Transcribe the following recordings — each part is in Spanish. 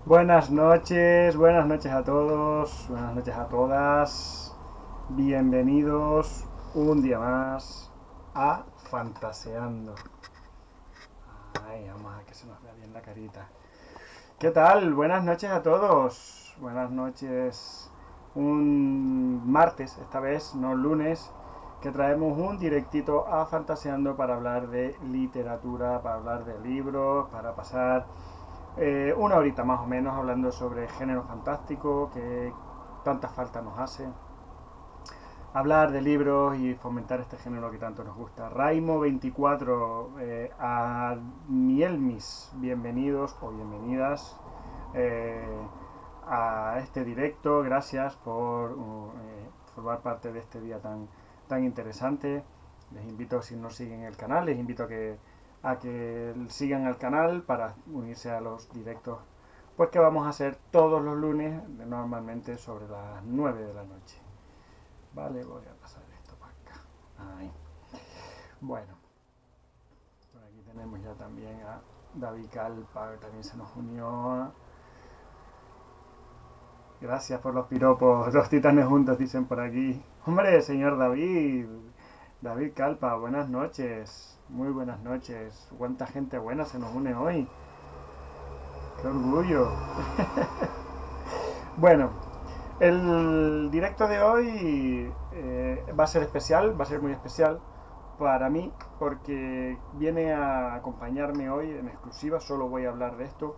buenas noches a todos, buenas noches a todas. Bienvenidos un día más a Fantaseando. Ay, vamos a que se nos vea bien la carita. ¿Qué tal? Buenas noches a todos. Buenas noches. Un martes, esta vez, no lunes, que traemos un directito a Fantaseando para hablar de literatura, para hablar de libros, para pasar una horita más o menos hablando sobre género fantástico que tanta falta nos hace. Hablar de libros y fomentar este género que tanto nos gusta. Raimo24, a Mielmis, bienvenidos o bienvenidas eh, a este directo. Gracias por formar parte de este día tan interesante. Les invito, si no siguen el canal, les invito a que sigan al canal para unirse a los directos, pues que vamos a hacer todos los lunes, normalmente sobre las 9 de la noche. Vale, voy a pasar esto para acá. Ahí. Bueno, por aquí tenemos ya también a David Calpa, que también se nos unió. Gracias por los piropos, los titanes juntos dicen por aquí. Hombre, señor David, David Calpa, buenas noches, muy buenas noches. Cuánta gente buena se nos une hoy. Qué orgullo. Bueno, el directo de hoy va a ser especial, va a ser muy especial para mí porque viene a acompañarme hoy en exclusiva, solo voy a hablar de esto,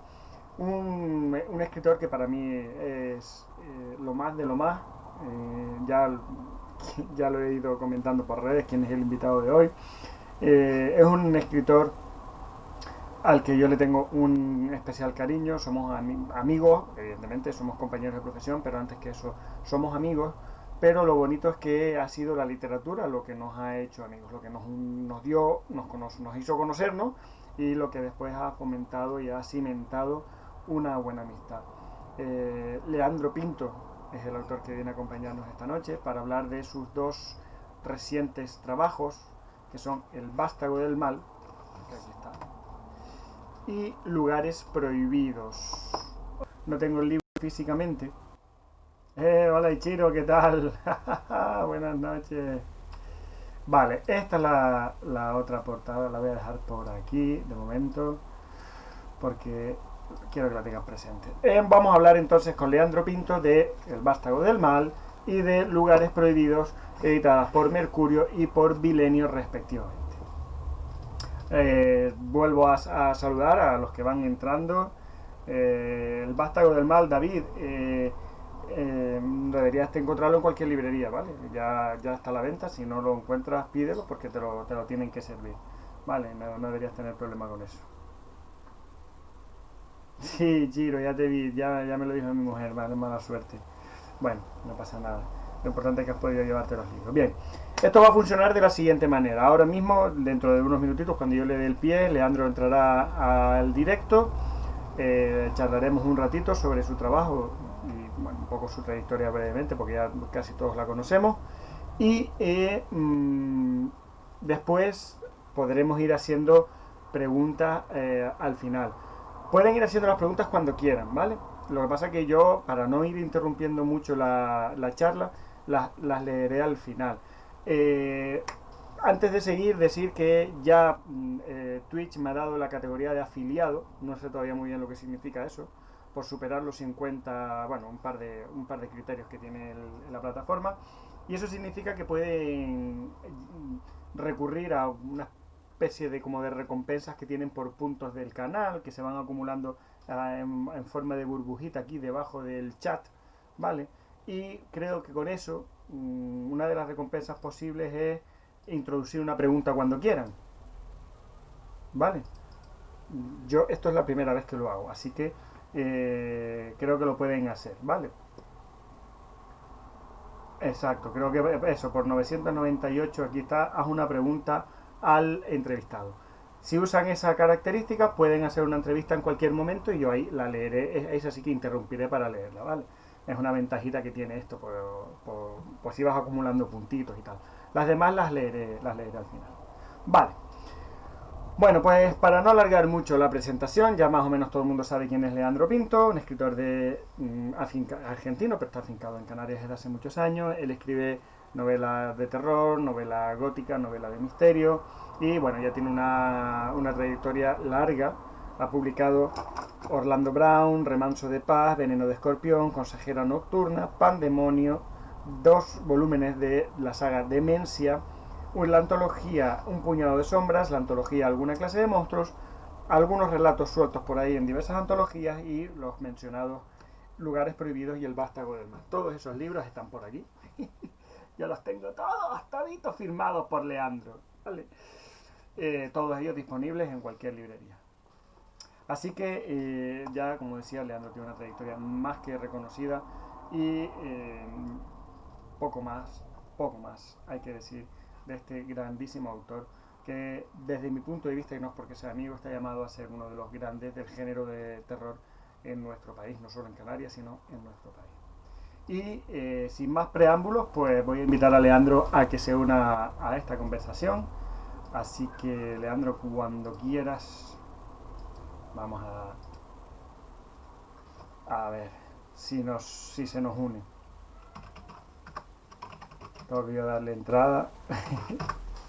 un escritor que para mí es lo más de lo más, ya lo he ido comentando por redes, quién es el invitado de hoy. Es un escritor al que yo le tengo un especial cariño, somos amigos, evidentemente somos compañeros de profesión, pero antes que eso somos amigos, pero lo bonito es que ha sido la literatura lo que nos ha hecho amigos, lo que nos dio, nos hizo conocernos y lo que después ha fomentado y ha cimentado una buena amistad. Leandro Pinto es el autor que viene a acompañarnos esta noche para hablar de sus dos recientes trabajos, que son El Vástago del Mal, que aquí está, y Lugares Prohibidos. No tengo el libro físicamente. Hola Ichiro, ¿qué tal? Buenas noches. Vale, esta es la otra portada, la voy a dejar por aquí de momento, porque quiero que la tengan presente. Vamos a hablar entonces con Leandro Pinto de El Vástago del Mal y de Lugares Prohibidos, editadas por Mercurio y por Bilenio respectivamente. Vuelvo a saludar a los que van entrando. El Vástago del Mal, David, deberías encontrarlo en cualquier librería, ¿vale? Ya está a la venta, si no lo encuentras pídelo porque te lo tienen que servir, ¿vale? No deberías tener problema con eso. Sí, Giro, ya te vi, ya me lo dijo mi mujer, vale, mala suerte. Bueno, no pasa nada. Lo importante es que has podido llevarte los libros. Bien, esto va a funcionar de la siguiente manera. Ahora mismo, dentro de unos minutitos, cuando yo le dé el pie, Leandro entrará al directo. Charlaremos un ratito sobre su trabajo y bueno, un poco su trayectoria brevemente, porque ya casi todos la conocemos. Y después podremos ir haciendo preguntas al final. Pueden ir haciendo las preguntas cuando quieran, ¿vale? Lo que pasa es que yo, para no ir interrumpiendo mucho la charla, las leeré al final. Eh, Antes de seguir, decir que ya Twitch me ha dado la categoría de afiliado, no sé todavía muy bien lo que significa eso, por superar los 50, bueno, un par de criterios que tiene la plataforma, y eso significa que pueden recurrir a una especie de como de recompensas que tienen por puntos del canal, que se van acumulando en forma de burbujita aquí debajo del chat, ¿vale? Y creo que con eso, una de las recompensas posibles es introducir una pregunta cuando quieran, ¿vale? Esto es la primera vez que lo hago, así que creo que lo pueden hacer, ¿vale? Exacto, creo que eso, por 998 aquí está, haz una pregunta al entrevistado. Si usan esa característica, pueden hacer una entrevista en cualquier momento y yo ahí la leeré, es así que interrumpiré para leerla, ¿vale? Es una ventajita que tiene esto, por si vas acumulando puntitos y tal. Las demás las leeré al final. Vale. Bueno, pues para no alargar mucho la presentación, ya más o menos todo el mundo sabe quién es Leandro Pinto, un escritor argentino, pero está afincado en Canarias desde hace muchos años. Él escribe novelas de terror, novela gótica, novela de misterio y bueno, ya tiene una trayectoria larga. Ha publicado Orlando Brown, Remanso de Paz, Veneno de Escorpión, Consejera Nocturna, Pandemonio, 2 volúmenes de la saga Demencia, la antología Un puñado de sombras, la antología Alguna clase de monstruos, algunos relatos sueltos por ahí en diversas antologías y los mencionados Lugares prohibidos y El vástago del mar. Todos esos libros están por aquí. Yo los tengo toditos firmados por Leandro. ¿Vale? Todos ellos disponibles en cualquier librería. Así que ya, como decía, Leandro tiene una trayectoria más que reconocida y poco más hay que decir de este grandísimo autor que desde mi punto de vista, y no es porque sea amigo, está llamado a ser uno de los grandes del género de terror en nuestro país, no solo en Canarias, sino en nuestro país. Y sin más preámbulos, pues voy a invitar a Leandro a que se una a esta conversación. Así que, Leandro, cuando quieras, vamos a ver si se nos une. Voy a darle entrada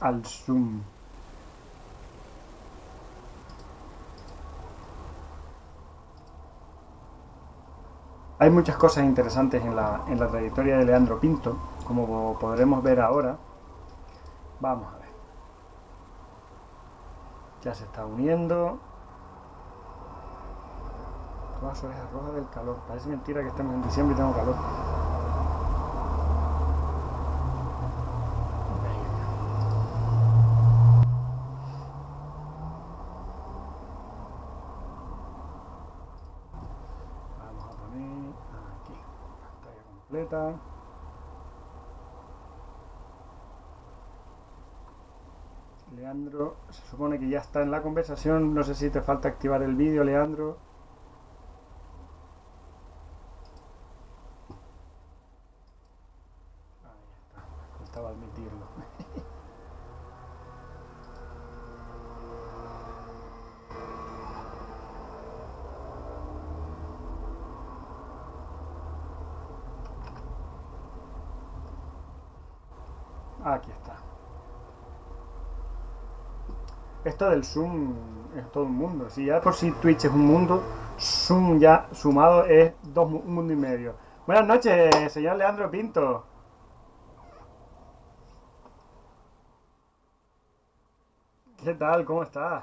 al Zoom. Hay muchas cosas interesantes en la trayectoria de Leandro Pinto, como podremos ver ahora. Vamos a ver. Ya se está uniendo. Todas las orejas rojas del calor. Parece mentira que estemos en diciembre y tengo calor. Vamos a poner aquí pantalla completa. Leandro, se supone que ya está en la conversación. No sé si te falta activar el vídeo, Leandro. Faltaba admitirlo. Aquí está. Esto del Zoom es todo un mundo. Si ya por si Twitch es un mundo, Zoom ya sumado es un mundo y medio. Buenas noches, señor Leandro Pinto. ¿Qué tal? ¿Cómo estás?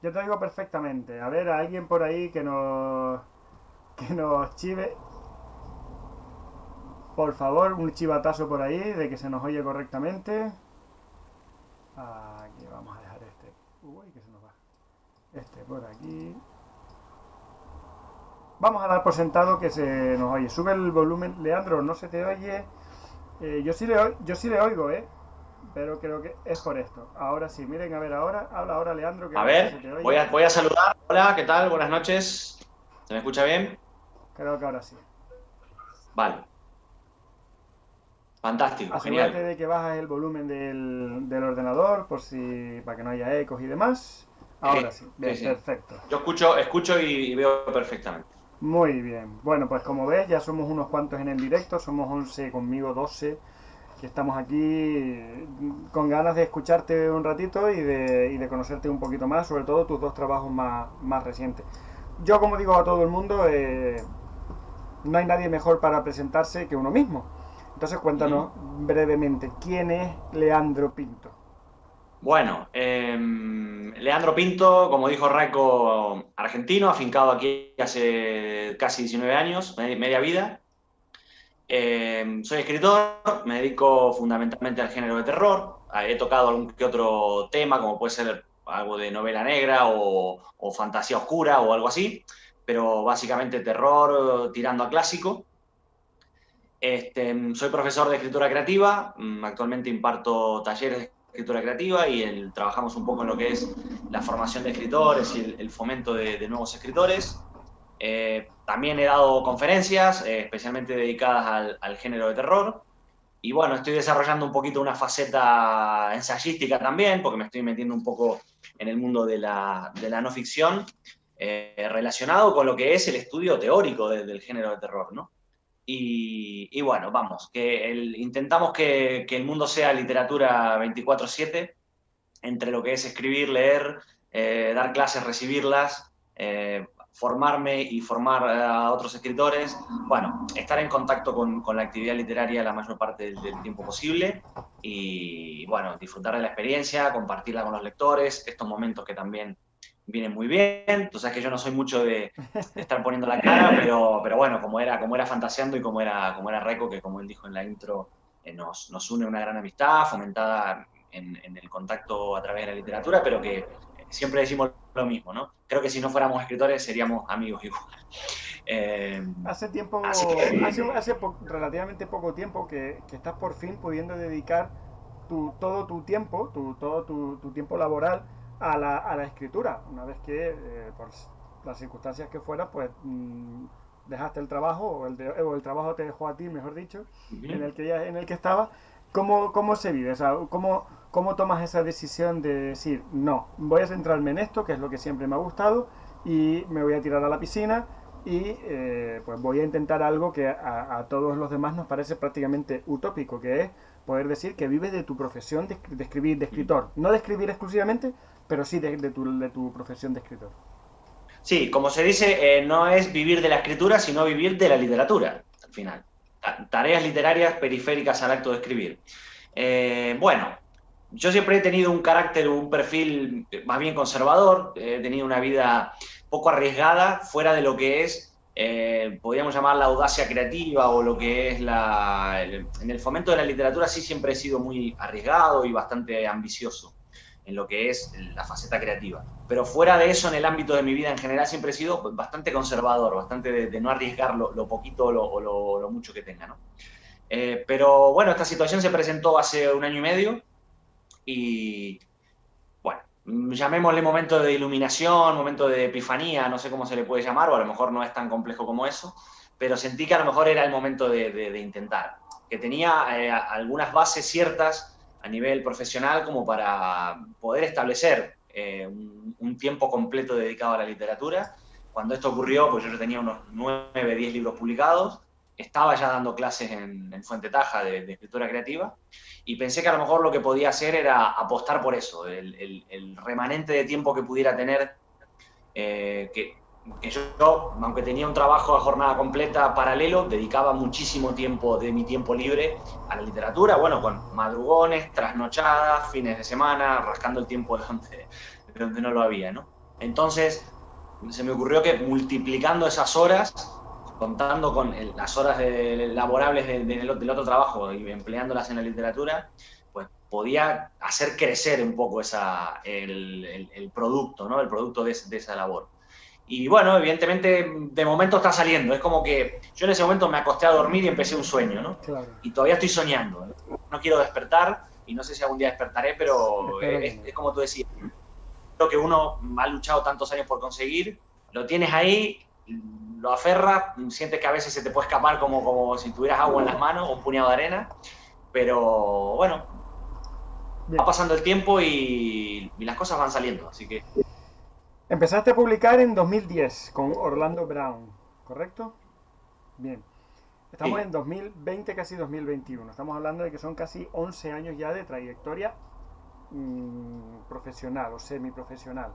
Yo te oigo perfectamente. A ver, a alguien por ahí que nos chive. Por favor, un chivatazo por ahí de que se nos oye correctamente. Aquí vamos a dejar este. Uy, que se nos va. Este por aquí. Vamos a dar por sentado que se nos oye. Sube el volumen. Leandro, no se te oye. Yo sí le oigo, pero creo que es por esto. Ahora sí, miren, a ver, ahora. Habla ahora, Leandro. Que A ver, se te oye. voy a saludar. Hola, ¿qué tal? Buenas noches. ¿Se me escucha bien? Creo que ahora sí. Vale. Fantástico, Asegúrate genial. de que bajas el volumen del ordenador para que no haya ecos y demás. Ahora sí, bien, Sí. perfecto. Yo escucho y veo perfectamente. Muy bien. Bueno, pues como ves, ya somos unos cuantos en el directo. Somos 11, conmigo 12, que estamos aquí con ganas de escucharte un ratito y de conocerte un poquito más, sobre todo tus 2 trabajos más recientes. Yo, como digo a todo el mundo, no hay nadie mejor para presentarse que uno mismo. Entonces cuéntanos brevemente, ¿quién es Leandro Pinto? Bueno, Leandro Pinto, como dijo Raiko, argentino, afincado aquí hace casi 19 años, media vida. Soy escritor, me dedico fundamentalmente al género de terror. He tocado algún que otro tema, como puede ser algo de novela negra o fantasía oscura o algo así, pero básicamente terror tirando a clásico. Soy profesor de escritura creativa, actualmente imparto talleres de escritura creativa y trabajamos un poco en lo que es la formación de escritores y el fomento de nuevos escritores. También he dado conferencias, especialmente dedicadas al género de terror. Y bueno, estoy desarrollando un poquito una faceta ensayística también, porque me estoy metiendo un poco en el mundo de la no ficción, relacionado con lo que es el estudio teórico del género de terror, ¿no? Y bueno, vamos, intentamos que el mundo sea literatura 24/7, entre lo que es escribir, leer, dar clases, recibirlas, formarme y formar a otros escritores. Bueno, estar en contacto con la actividad literaria la mayor parte del tiempo posible y, bueno, disfrutar de la experiencia, compartirla con los lectores, estos momentos que también vienen muy bien. Tú sabes que yo no soy mucho de estar poniendo la cara, pero bueno, como era fantaseando y como era Reco, que como él dijo en la intro, nos une una gran amistad, fomentada en el contacto a través de la literatura, pero que siempre decimos lo mismo, ¿no? Creo que si no fuéramos escritores seríamos amigos igual. Hace Así tiempo, que relativamente poco tiempo que estás por fin pudiendo dedicar todo tu tiempo, todo tu tiempo laboral a la escritura. Una vez que, por las circunstancias que fuera, pues dejaste el trabajo, o el trabajo te dejó a ti, mejor dicho, en el que estabas. ¿Cómo se vive? O sea, ¿cómo tomas esa decisión de decir, no, voy a centrarme en esto, que es lo que siempre me ha gustado, y me voy a tirar a la piscina? Y pues voy a intentar algo que a todos los demás nos parece prácticamente utópico, que es poder decir que vives de tu profesión de escribir, de escritor. No de escribir exclusivamente, pero sí de tu profesión de escritor. sí, como se dice, no es vivir de la escritura, sino vivir de la literatura, al final. Tareas literarias periféricas al acto de escribir. Bueno, yo siempre he tenido un carácter, un perfil más bien conservador, he tenido una vida poco arriesgada, fuera de lo que es, podríamos llamar la audacia creativa o lo que es en el fomento de la literatura sí siempre he sido muy arriesgado y bastante ambicioso en lo que es la faceta creativa. Pero fuera de eso, en el ámbito de mi vida en general, siempre he sido bastante conservador, bastante de no arriesgar lo poquito o lo mucho que tenga, ¿no? Pero bueno, esta situación se presentó hace 1 año y medio y, bueno, llamémosle momento de iluminación, momento de epifanía, no sé cómo se le puede llamar, o a lo mejor no es tan complejo como eso, pero sentí que a lo mejor era el momento de intentar, que tenía algunas bases ciertas a nivel profesional como para poder establecer un tiempo completo dedicado a la literatura. Cuando esto ocurrió, pues yo ya tenía unos 9, 10 libros publicados, estaba ya dando clases en Fuente Taja de escritura creativa, y pensé que a lo mejor lo que podía hacer era apostar por eso, el remanente de tiempo que pudiera tener, que yo, aunque tenía un trabajo a jornada completa paralelo, dedicaba muchísimo tiempo de mi tiempo libre a la literatura, bueno, con madrugones, trasnochadas, fines de semana, rascando el tiempo de donde no lo había, ¿no? Entonces, se me ocurrió que multiplicando esas horas, contando con las horas laborables del otro trabajo y empleándolas en la literatura, pues podía hacer crecer un poco el producto, ¿no? El producto de esa labor. Y bueno, evidentemente, de momento está saliendo. Es como que yo en ese momento me acosté a dormir y empecé un sueño, ¿no? Claro. Y todavía estoy soñando. No quiero despertar y no sé si algún día despertaré, pero Espero que es, no. es como tú decías, lo que uno ha luchado tantos años por conseguir, lo tienes ahí, lo aferras, sientes que a veces se te puede escapar como si tuvieras agua en las manos o un puñado de arena, pero bueno, Bien. va pasando el tiempo y las cosas van saliendo, así que Empezaste a publicar en 2010 con Orlando Brown, ¿correcto? Bien. Estamos sí. en 2020, casi 2021. Estamos hablando de que son casi 11 años ya de trayectoria profesional o semiprofesional.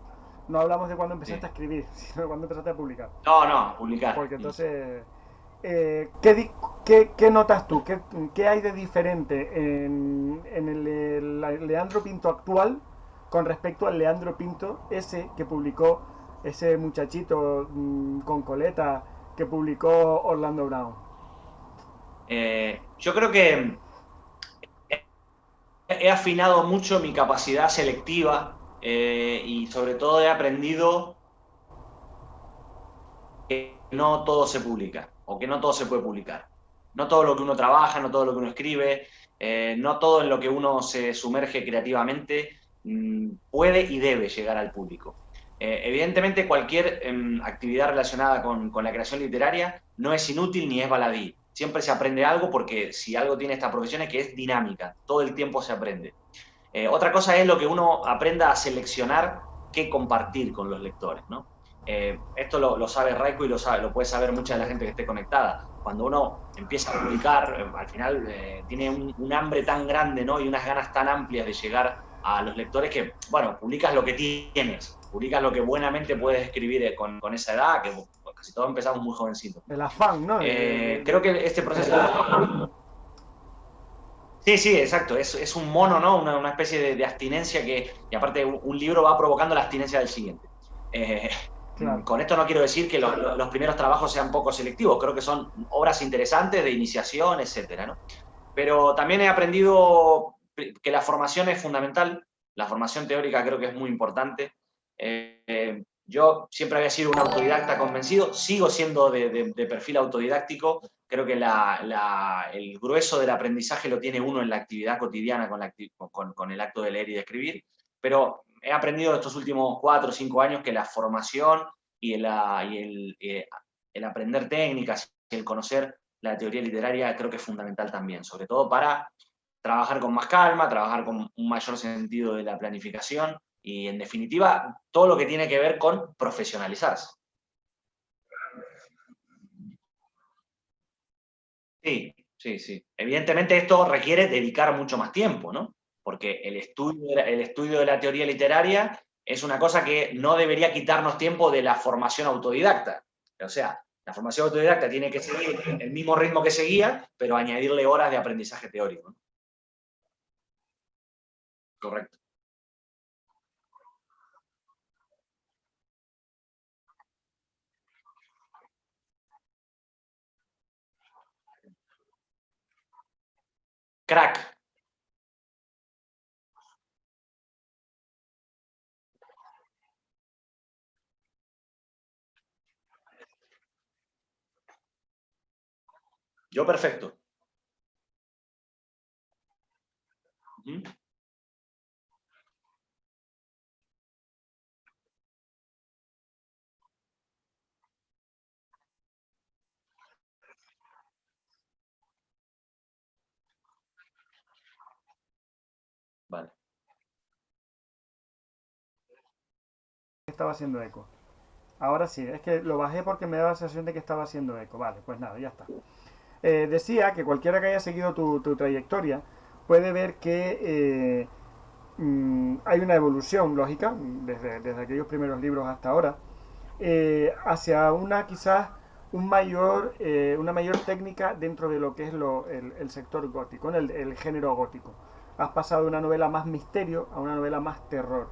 No hablamos de cuando empezaste Sí. a escribir, sino de cuando empezaste a publicar. No, no, publicar. Porque entonces, ¿qué notas tú? ¿Qué hay de diferente en el Leandro Pinto actual con respecto al Leandro Pinto ese que publicó ese muchachito con coleta que publicó Orlando Brown? Yo creo que he afinado mucho mi capacidad selectiva y sobre todo he aprendido que no todo se publica o que no todo se puede publicar. No todo lo que uno trabaja, no todo lo que uno escribe, no todo en lo que uno se sumerge creativamente puede y debe llegar al público. Evidentemente, cualquier actividad relacionada con la creación literaria no es inútil ni es baladí. siempre se aprende algo, porque si algo tiene esta profesión es que es dinámica, todo el tiempo se aprende. Otra cosa es lo que uno aprenda a seleccionar qué compartir con los lectores, ¿no? Esto lo sabe Raiko y lo puede saber mucha de la gente que esté conectada. Cuando uno empieza a publicar, al final tiene un hambre tan grande, ¿no? Y unas ganas tan amplias de llegar a los lectores que, bueno, publicas lo que tienes, publicas lo que buenamente puedes escribir con esa edad, que casi todos empezamos muy jovencitos. El afán, ¿no? Creo que este proceso... Sí, sí, exacto. Es un mono, ¿no? Una especie de abstinencia y aparte un libro va provocando la abstinencia del siguiente. Claro. Con esto no quiero decir que los primeros trabajos sean poco selectivos, creo que son obras interesantes de iniciación, etcétera, ¿no? Pero también he aprendido que la formación es fundamental, la formación teórica creo que es muy importante. Yo siempre había sido un autodidacta convencido, sigo siendo de perfil autodidáctico, creo que el grueso del aprendizaje lo tiene uno en la actividad cotidiana con el acto de leer y de escribir, pero he aprendido estos últimos 4 o 5 años que la formación y el aprender técnicas y el conocer la teoría literaria creo que es fundamental también, sobre todo para trabajar con más calma, trabajar con un mayor sentido de la planificación y, en definitiva, todo lo que tiene que ver con profesionalizarse. Sí, sí, sí. Evidentemente esto requiere dedicar mucho más tiempo, ¿no? Porque el estudio de la teoría literaria es una cosa que no debería quitarnos tiempo de la formación autodidacta. O sea, la formación autodidacta tiene que seguir el mismo ritmo que seguía, pero añadirle horas de aprendizaje teórico, ¿no? Correcto. Crack. Yo perfecto. Uh-huh. Vale. Estaba haciendo eco. Ahora sí, es que lo bajé porque me daba la sensación de que estaba haciendo eco. Vale, pues nada, ya está. Decía que cualquiera que haya seguido tu trayectoria puede ver que hay una evolución lógica, desde aquellos primeros libros hasta ahora, hacia una quizás una mayor técnica dentro de lo que es el sector gótico, ¿no? El género gótico. Has pasado de una novela más misterio a una novela más terror.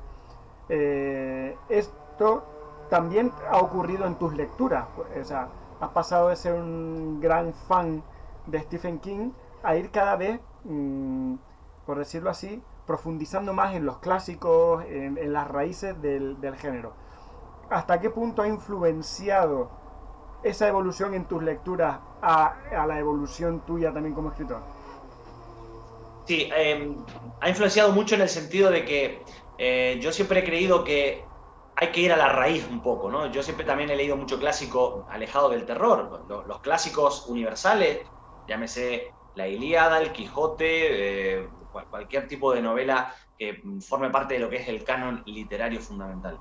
Esto también ha ocurrido en tus lecturas. O sea, has pasado de ser un gran fan de Stephen King a ir cada vez, por decirlo así, profundizando más en los clásicos, en las raíces del género. ¿Hasta qué punto ha influenciado esa evolución en tus lecturas a la evolución tuya también como escritor? Sí, ha influenciado mucho en el sentido de que yo siempre he creído que hay que ir a la raíz un poco, ¿no? Yo siempre también he leído mucho clásico alejado del terror. Los clásicos universales, llámese la Ilíada, el Quijote, cualquier tipo de novela que forme parte de lo que es el canon literario fundamental.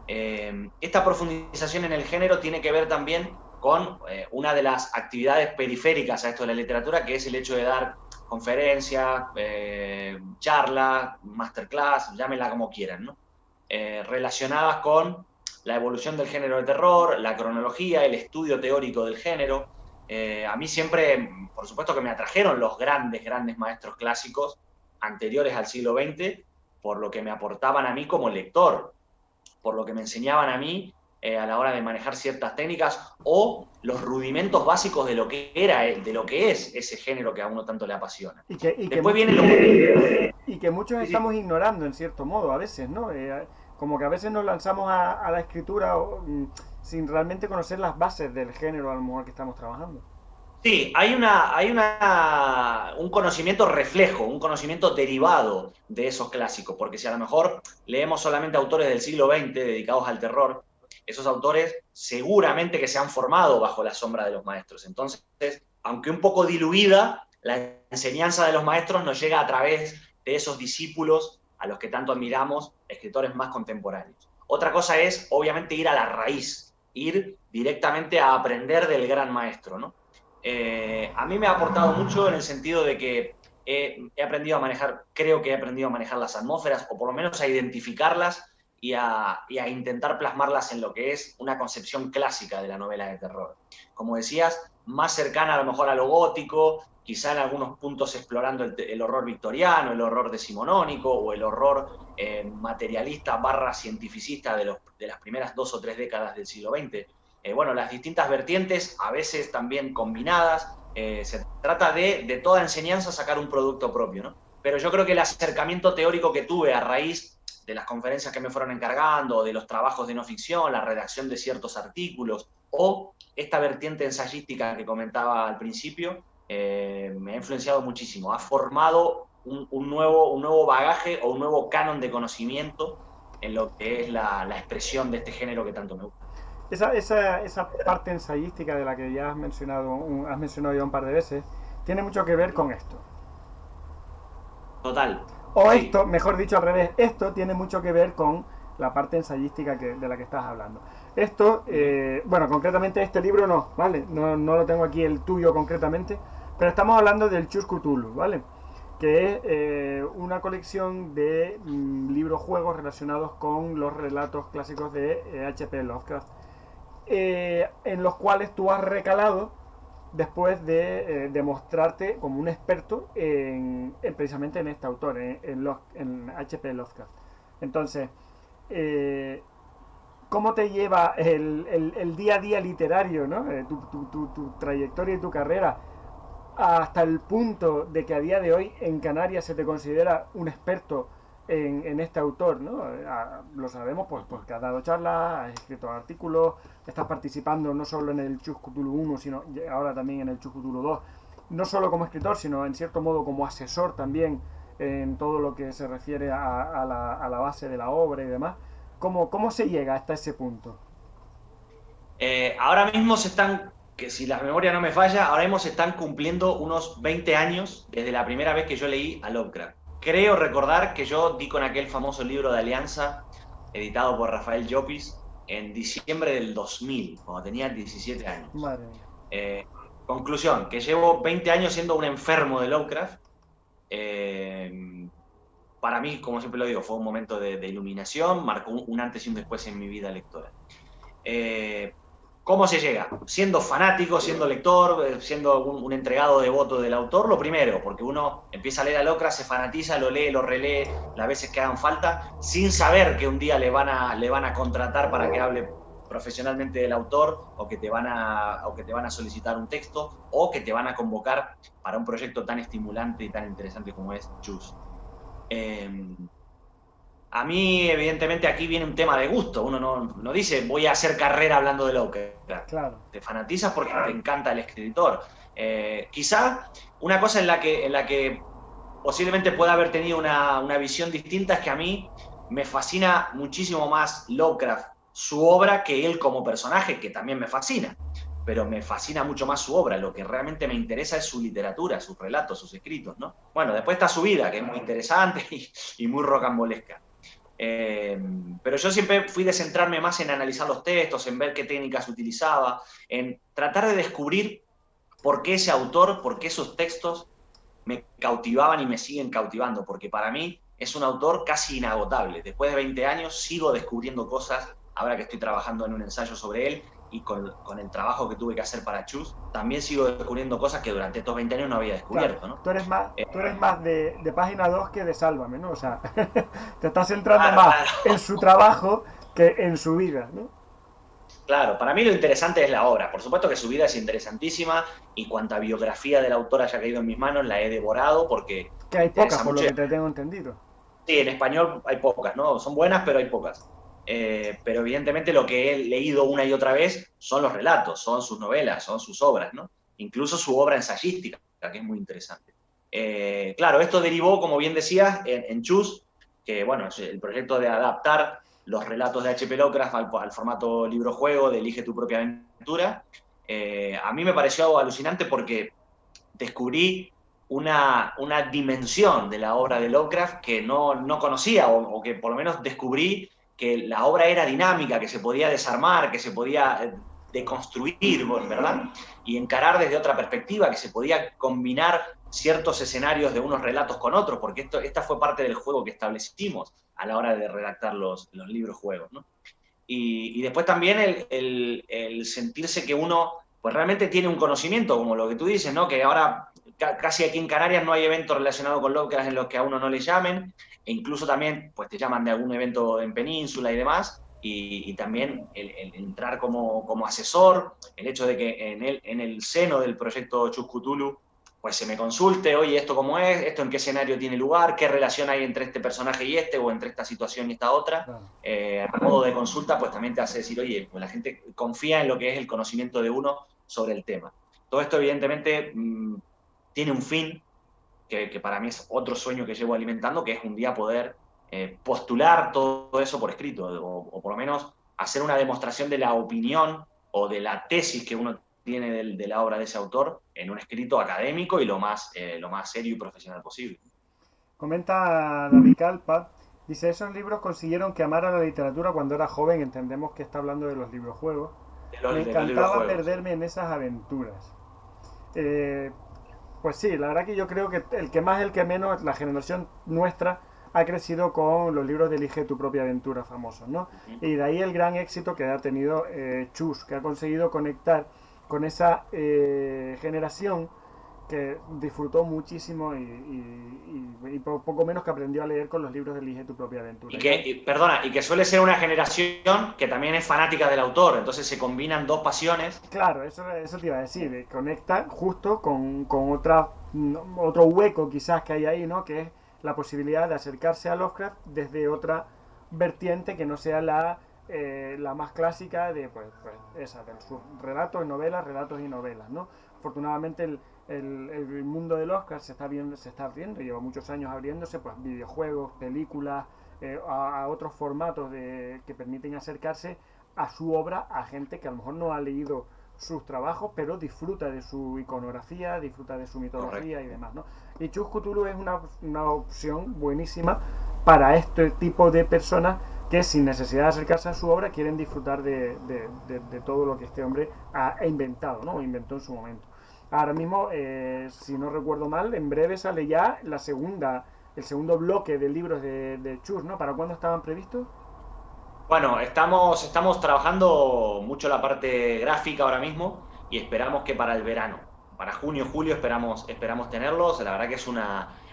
Esta profundización en el género tiene que ver también con una de las actividades periféricas a esto de la literatura, que es el hecho de dar conferencias, charlas, masterclass, llámenla como quieran, ¿no? Relacionadas con la evolución del género de terror, la cronología, el estudio teórico del género. A mí siempre, por supuesto que me atrajeron los grandes, grandes maestros clásicos anteriores al siglo XX, por lo que me aportaban a mí como lector, por lo que me enseñaban a mí a la hora de manejar ciertas técnicas o los rudimentos básicos de lo que era, de lo que es ese género que a uno tanto le apasiona. Después viene lo y que muchos sí, estamos sí. ignorando en cierto modo a veces, ¿no? Como que a veces nos lanzamos a la escritura sin realmente conocer las bases del género a lo mejor que estamos trabajando. Sí, un conocimiento reflejo, un conocimiento derivado de esos clásicos, porque si a lo mejor leemos solamente autores del siglo XX dedicados al terror, esos autores seguramente que se han formado bajo la sombra de los maestros. Entonces, aunque un poco diluida, la enseñanza de los maestros nos llega a través de esos discípulos a los que tanto admiramos, escritores más contemporáneos. Otra cosa es, obviamente, ir a la raíz, ir directamente a aprender del gran maestro, ¿no? A mí me ha aportado mucho en el sentido de que he aprendido a manejar, creo que he aprendido a manejar las atmósferas, o por lo menos a identificarlas y a intentar plasmarlas en lo que es una concepción clásica de la novela de terror. Como decías, más cercana a lo mejor a lo gótico, quizá en algunos puntos explorando el horror victoriano, el horror decimonónico o el horror materialista barra cientificista de las primeras 2 o 3 décadas del siglo XX. Bueno, las distintas vertientes, a veces también combinadas, se trata de toda enseñanza sacar un producto propio, ¿no? Pero yo creo que el acercamiento teórico que tuve a raíz de las conferencias que me fueron encargando, de los trabajos de no ficción, la redacción de ciertos artículos, o esta vertiente ensayística que comentaba al principio, me ha influenciado muchísimo. Ha formado un nuevo bagaje o un nuevo canon de conocimiento en lo que es la expresión de este género que tanto me gusta. Esa parte ensayística de la que ya has mencionado ya un par de veces, tiene mucho que ver con esto. Total. O Sí. esto, mejor dicho al revés, esto tiene mucho que ver con la parte ensayística de la que estás hablando. Esto, bueno, concretamente este libro no, ¿vale? No lo tengo aquí el tuyo concretamente, pero estamos hablando del Chus Cthulhu, ¿vale? Que es una colección de libros-juegos relacionados con los relatos clásicos de H.P. Lovecraft, en los cuales tú has recalado después de demostrarte como un experto precisamente en este autor, en H.P. Lovecraft. Entonces, ¿cómo te lleva el día a día literario, ¿no? Tu trayectoria y tu carrera hasta el punto de que a día de hoy en Canarias se te considera un experto en este autor, ¿no? Lo sabemos pues porque has dado charlas, has escrito artículos, estás participando no solo en el Chus Cthulhu 1, sino ahora también en el Chus Cthulhu 2, no solo como escritor, sino en cierto modo como asesor también en todo lo que se refiere a la base de la obra y demás. ¿Cómo se llega hasta ese punto? Ahora mismo que si la memoria no me falla, ahora mismo se están cumpliendo unos 20 años desde la primera vez que yo leí a Lovecraft. Creo recordar que yo di con aquel famoso libro de Alianza, editado por Rafael Llopis, en diciembre del 2000, cuando tenía 17 años. Madre mía. Conclusión, que llevo 20 años siendo un enfermo de Lovecraft. Para mí, como siempre lo digo, fue un momento de iluminación, marcó un antes y un después en mi vida lectora. ¿Cómo se llega? Siendo fanático, siendo lector, siendo un entregado devoto del autor, lo primero, porque uno empieza a leer a Lovecraft, se fanatiza, lo lee, lo relee las veces que hagan falta, sin saber que un día le van a contratar para que hable profesionalmente del autor, o que te van a solicitar un texto, o que te van a convocar para un proyecto tan estimulante y tan interesante como es Chus. A mí, evidentemente, aquí viene un tema de gusto. Uno no dice, voy a hacer carrera hablando de Lovecraft. Claro. Te fanatizas porque te encanta el escritor. Quizá una cosa en la que posiblemente pueda haber tenido una visión distinta es que a mí me fascina muchísimo más Lovecraft, su obra, que él como personaje, que también me fascina. Pero me fascina mucho más su obra. Lo que realmente me interesa es su literatura, sus relatos, sus escritos, ¿no? Bueno, después está su vida, que es muy interesante y muy rocambolesca. Pero yo siempre fui de centrarme más en analizar los textos, en ver qué técnicas utilizaba, en tratar de descubrir por qué ese autor, por qué esos textos me cautivaban y me siguen cautivando, porque para mí es un autor casi inagotable. Después de 20 años sigo descubriendo cosas, ahora que estoy trabajando en un ensayo sobre él, y con el trabajo que tuve que hacer para Chus, también sigo descubriendo cosas que durante estos 20 años no había descubierto, Claro, ¿no? tú eres más de página 2 que de Sálvame, ¿no? O sea, te estás centrando Claro, más claro. en su trabajo que en su vida, ¿no? Claro, para mí lo interesante es la obra. Por supuesto que su vida es interesantísima y cuanta biografía del autor haya caído en mis manos la he devorado porque Que me hay pocas, interesa por lo mucho. que te tengo entendido. Sí, en español hay pocas, ¿no? Son buenas, pero hay pocas. Pero evidentemente lo que he leído una y otra vez son los relatos, son sus novelas, son sus obras, ¿no? Incluso su obra ensayística, que es muy interesante. Claro, esto derivó, como bien decías, en Chus, que bueno, es el proyecto de adaptar los relatos de H.P. Lovecraft al formato libro-juego, de Elige tu propia aventura. a mí me pareció alucinante porque descubrí una dimensión de la obra de Lovecraft que no conocía, o que por lo menos descubrí que la obra era dinámica, que se podía desarmar, que se podía deconstruir, ¿verdad? Y encarar desde otra perspectiva, que se podía combinar ciertos escenarios de unos relatos con otros, porque esta fue parte del juego que establecimos a la hora de redactar los libros juegos, ¿no? Y después también el sentirse que uno pues realmente tiene un conocimiento, como lo que tú dices, ¿no? Que ahora casi aquí en Canarias no hay eventos relacionados con Lovecraft en los que a uno no le llamen, e incluso también pues te llaman de algún evento en Península y demás, y también el entrar como asesor, el hecho de que en el seno del proyecto Chuscutulu pues se me consulte, oye, ¿esto cómo es? ¿Esto en qué escenario tiene lugar? ¿Qué relación hay entre este personaje y este, o entre esta situación y esta otra? Claro. A modo de consulta, pues también te hace decir, oye, pues la gente confía en lo que es el conocimiento de uno sobre el tema. Todo esto, evidentemente, tiene un fin, que para mí es otro sueño que llevo alimentando, que es un día poder postular todo eso por escrito, o por lo menos hacer una demostración de la opinión o de la tesis que uno tiene de la obra de ese autor en un escrito académico y lo más serio y profesional posible. Comenta David Calpa, dice, esos libros consiguieron que amara la literatura cuando era joven, entendemos que está hablando de los librojuegos. Me De los libros encantaba juegos. Sí. perderme en esas aventuras. Eh, pues sí, la verdad que yo creo que el que más, el que menos, la generación nuestra ha crecido con los libros de Elige tu propia aventura famosos, ¿no? Uh-huh. Y de ahí el gran éxito que ha tenido Chus, que ha conseguido conectar con esa generación que disfrutó muchísimo y poco menos que aprendió a leer con los libros de Elige tu propia aventura. Perdona, y que suele ser una generación que también es fanática del autor, entonces se combinan dos pasiones. Claro, eso te iba a decir, conecta justo con otro hueco quizás que hay ahí, ¿no? Que es la posibilidad de acercarse a Lovecraft desde otra vertiente que no sea la más clásica pues esa, de sus relatos, novelas, relatos y novelas, ¿no? Afortunadamente el mundo de Lovecraft se está abriendo, lleva muchos años abriéndose, pues videojuegos, películas, a otros formatos que permiten acercarse a su obra a gente que a lo mejor no ha leído sus trabajos, pero disfruta de su iconografía, disfruta de su mitología. Correcto. Y demás, ¿no? Y Chus Cthulhu es una opción buenísima para este tipo de personas que sin necesidad de acercarse a su obra quieren disfrutar de todo lo que este hombre ha inventado, ¿no? O inventó en su momento. Ahora mismo, si no recuerdo mal, en breve sale ya el segundo bloque de libros de Chus, ¿no? ¿Para cuándo estaban previstos? Bueno, estamos trabajando mucho la parte gráfica ahora mismo y esperamos que para el verano, para junio, julio esperamos tenerlos. La verdad que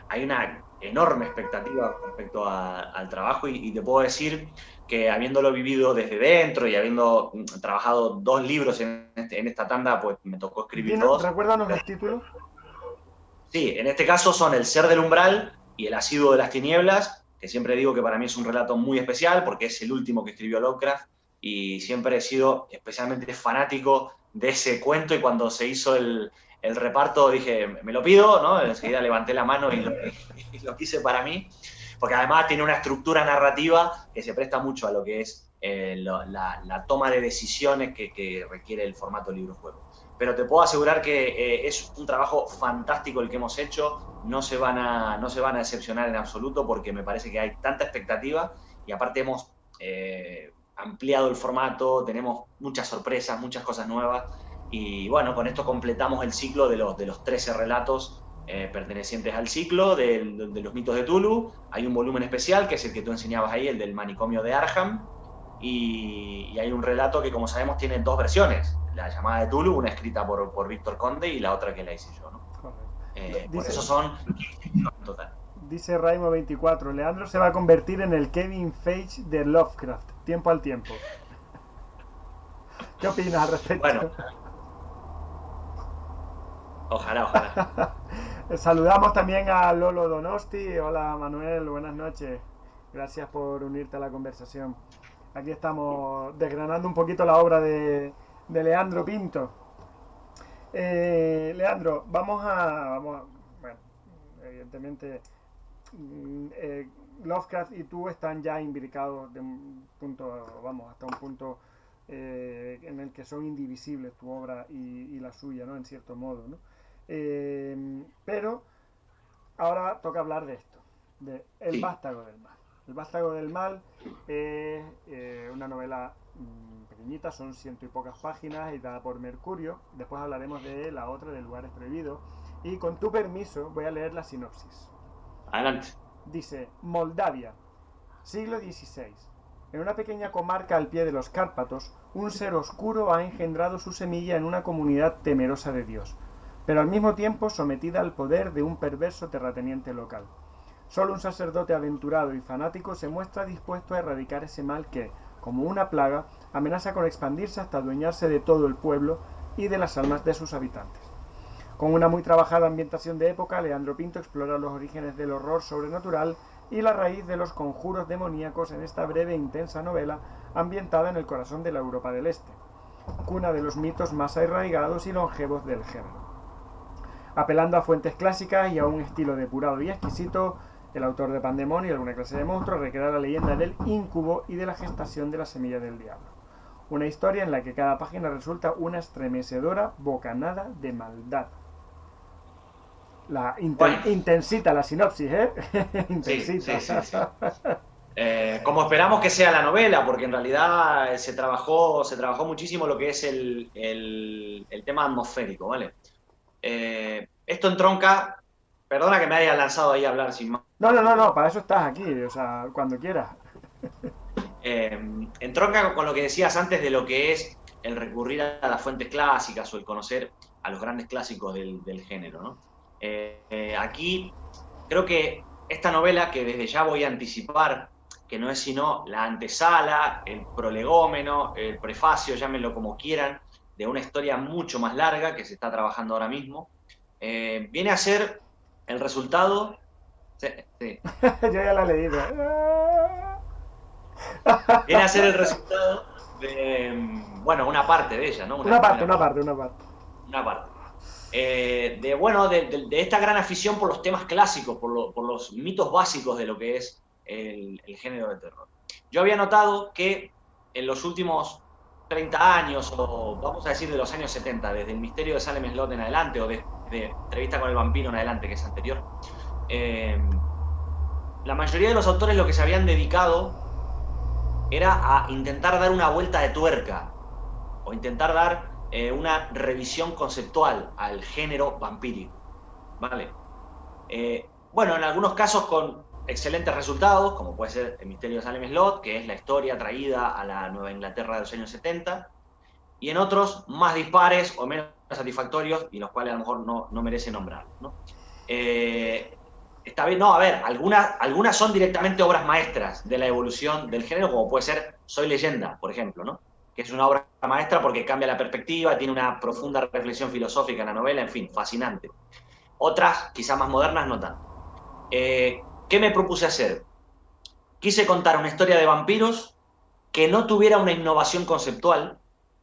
hay una enorme expectativa respecto al trabajo y te puedo decir que habiéndolo vivido desde dentro y habiendo trabajado 2 libros en esta tanda, pues me tocó escribir dos. Recuérdanos los títulos. Sí, en este caso son El ser del umbral y El asiduo de las tinieblas, que siempre digo que para mí es un relato muy especial porque es el último que escribió Lovecraft y siempre he sido especialmente fanático de ese cuento y cuando se hizo el reparto dije, me lo pido, ¿no? Enseguida levanté la mano y lo quise para mí, porque además tiene una estructura narrativa que se presta mucho a lo que es la toma de decisiones que requiere el formato libro-juego. Pero te puedo asegurar que es un trabajo fantástico el que hemos hecho, no se van a decepcionar en absoluto porque me parece que hay tanta expectativa y aparte hemos ampliado el formato, tenemos muchas sorpresas, muchas cosas nuevas y bueno, con esto completamos el ciclo de los 13 relatos pertenecientes al ciclo de los mitos de Tulu. Hay un volumen especial que es el que tú enseñabas ahí, el del manicomio de Arkham, y hay un relato que, como sabemos, tiene 2 versiones. La llamada de Tulu, una escrita por Víctor Conde y la otra que la hice yo, ¿no? Por eso son 15 en total. Dice Raimo24, Leandro se va a convertir en el Kevin Feige de Lovecraft, tiempo al tiempo. ¿Qué opinas al respecto? Bueno, ojalá. Saludamos también a Lolo Donosti. Hola Manuel, buenas noches. Gracias por unirte a la conversación. Aquí estamos desgranando un poquito la obra de Leandro Pinto. Leandro, bueno, evidentemente Lovecraft y tú están ya imbricados de un punto, hasta un punto en el que son indivisibles tu obra y la suya, ¿no? En cierto modo, ¿no? Pero ahora toca hablar de esto, de El Sí. Vástago del Mal. El Vástago del Mal es una novela pequeñita, son ciento y pocas páginas, editada por Mercurio. Después hablaremos de la otra, de Lugares Prohibidos. Y con tu permiso voy a leer la sinopsis. Adelante. Dice: Moldavia, siglo XVI. En una pequeña comarca al pie de los Cárpatos, un ser oscuro ha engendrado su semilla en una comunidad temerosa de Dios, pero al mismo tiempo sometida al poder de un perverso terrateniente local. Solo un sacerdote aventurado y fanático se muestra dispuesto a erradicar ese mal que, como una plaga, amenaza con expandirse hasta adueñarse de todo el pueblo y de las almas de sus habitantes. Con una muy trabajada ambientación de época, Leandro Pinto explora los orígenes del horror sobrenatural y la raíz de los conjuros demoníacos en esta breve e intensa novela ambientada en el corazón de la Europa del Este, cuna de los mitos más arraigados y longevos del género. Apelando a fuentes clásicas y a un estilo depurado y exquisito, el autor de Pandemonio y alguna clase de monstruo recrea la leyenda del incubo y de la gestación de la semilla del diablo. Una historia en la que cada página resulta una estremecedora bocanada de maldad. Bueno, Intensita la sinopsis, ¿eh? sí, Intensita. sí, sí, sí. Como esperamos que sea la novela, porque en realidad se trabajó muchísimo lo que es el tema atmosférico, ¿vale? Esto entronca, perdona que me haya lanzado ahí a hablar sin más, No, pero para eso estás aquí, o sea, cuando quieras. entronca con lo que decías antes de lo que es el recurrir a las fuentes clásicas o el conocer a los grandes clásicos del género, ¿no? Aquí creo que esta novela, que desde ya voy a anticipar, que no es sino la antesala, el prolegómeno, el prefacio, llámenlo como quieran, de una historia mucho más larga que se está trabajando ahora mismo, viene a ser el resultado. Sí, sí. Yo ya la he leído. Viene a ser el resultado de, bueno, una parte de ella, ¿no? Una parte, Una una parte. parte, una parte. Una parte. Bueno, de esta gran afición por los temas clásicos, por los mitos básicos de lo que es el género de terror. Yo había notado que en los últimos 30 años, o vamos a decir de los años 70, desde El misterio de Salem Slot en adelante, o desde Entrevista con el vampiro en adelante, que es anterior, la mayoría de los autores lo que se habían dedicado era a intentar dar una vuelta de tuerca, o intentar dar una revisión conceptual al género vampírico, ¿vale? Bueno, en algunos casos con excelentes resultados, como puede ser El misterio de Salem Slot, que es la historia traída a la Nueva Inglaterra de los años 70, y en otros más dispares o menos satisfactorios, y los cuales a lo mejor no merece nombrar, ¿no? Está bien, no, a ver, algunas son directamente obras maestras de la evolución del género, como puede ser Soy Leyenda, por ejemplo, ¿no? Que es una obra maestra porque cambia la perspectiva, tiene una profunda reflexión filosófica en la novela, en fin, fascinante. Otras, quizás más modernas, no tanto. ¿Qué me propuse hacer? Quise contar una historia de vampiros que no tuviera una innovación conceptual,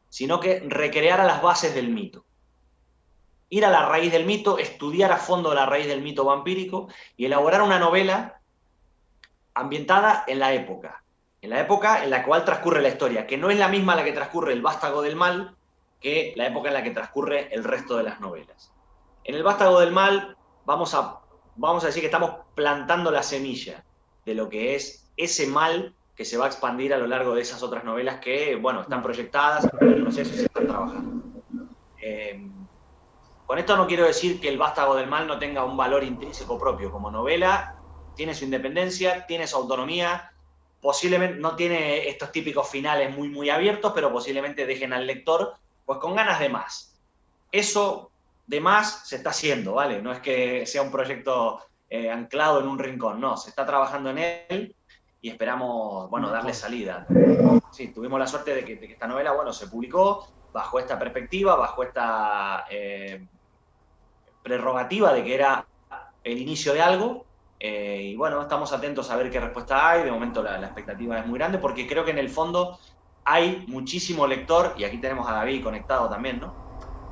sino que recreara las bases del mito. Ir a la raíz del mito, estudiar a fondo la raíz del mito vampírico y elaborar una novela ambientada en la época en la cual transcurre la historia, que no es la misma en la que transcurre El Vástago del Mal que la época en la que transcurre el resto de las novelas. En El Vástago del Mal vamos a decir que estamos plantando la semilla de lo que es ese mal que se va a expandir a lo largo de esas otras novelas que, bueno, están Vale. proyectadas, están en proceso y se están trabajando. Con esto no quiero decir que El Vástago del Mal no tenga un valor intrínseco propio. Como novela, tiene su independencia, tiene su autonomía, posiblemente no tiene estos típicos finales muy, muy abiertos, pero posiblemente dejen al lector pues con ganas de más. Eso de más se está haciendo, ¿vale? No es que sea un proyecto anclado en un rincón, no, se está trabajando en él y esperamos, bueno, darle salida. Sí, tuvimos la suerte de que esta novela, bueno, se publicó bajo esta perspectiva, bajo esta prerrogativa de que era el inicio de algo. Y bueno, estamos atentos a ver qué respuesta hay. De momento la expectativa es muy grande porque creo que en el fondo hay muchísimo lector, y aquí tenemos a David conectado también, ¿no?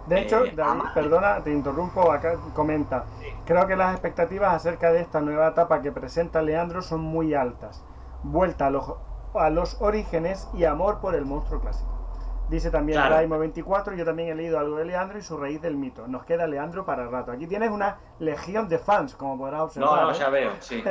De hecho, David, perdona, te interrumpo, acá comenta. Creo que las expectativas acerca de esta nueva etapa que presenta Leandro son muy altas. Vuelta a los orígenes y amor por el monstruo clásico. Dice también Claro. Raimo24, yo también he leído algo de Leandro y su raíz del mito. Nos queda Leandro para el rato. Aquí tienes una legión de fans, como podrás No, observar, no, ¿eh? ya veo, sí.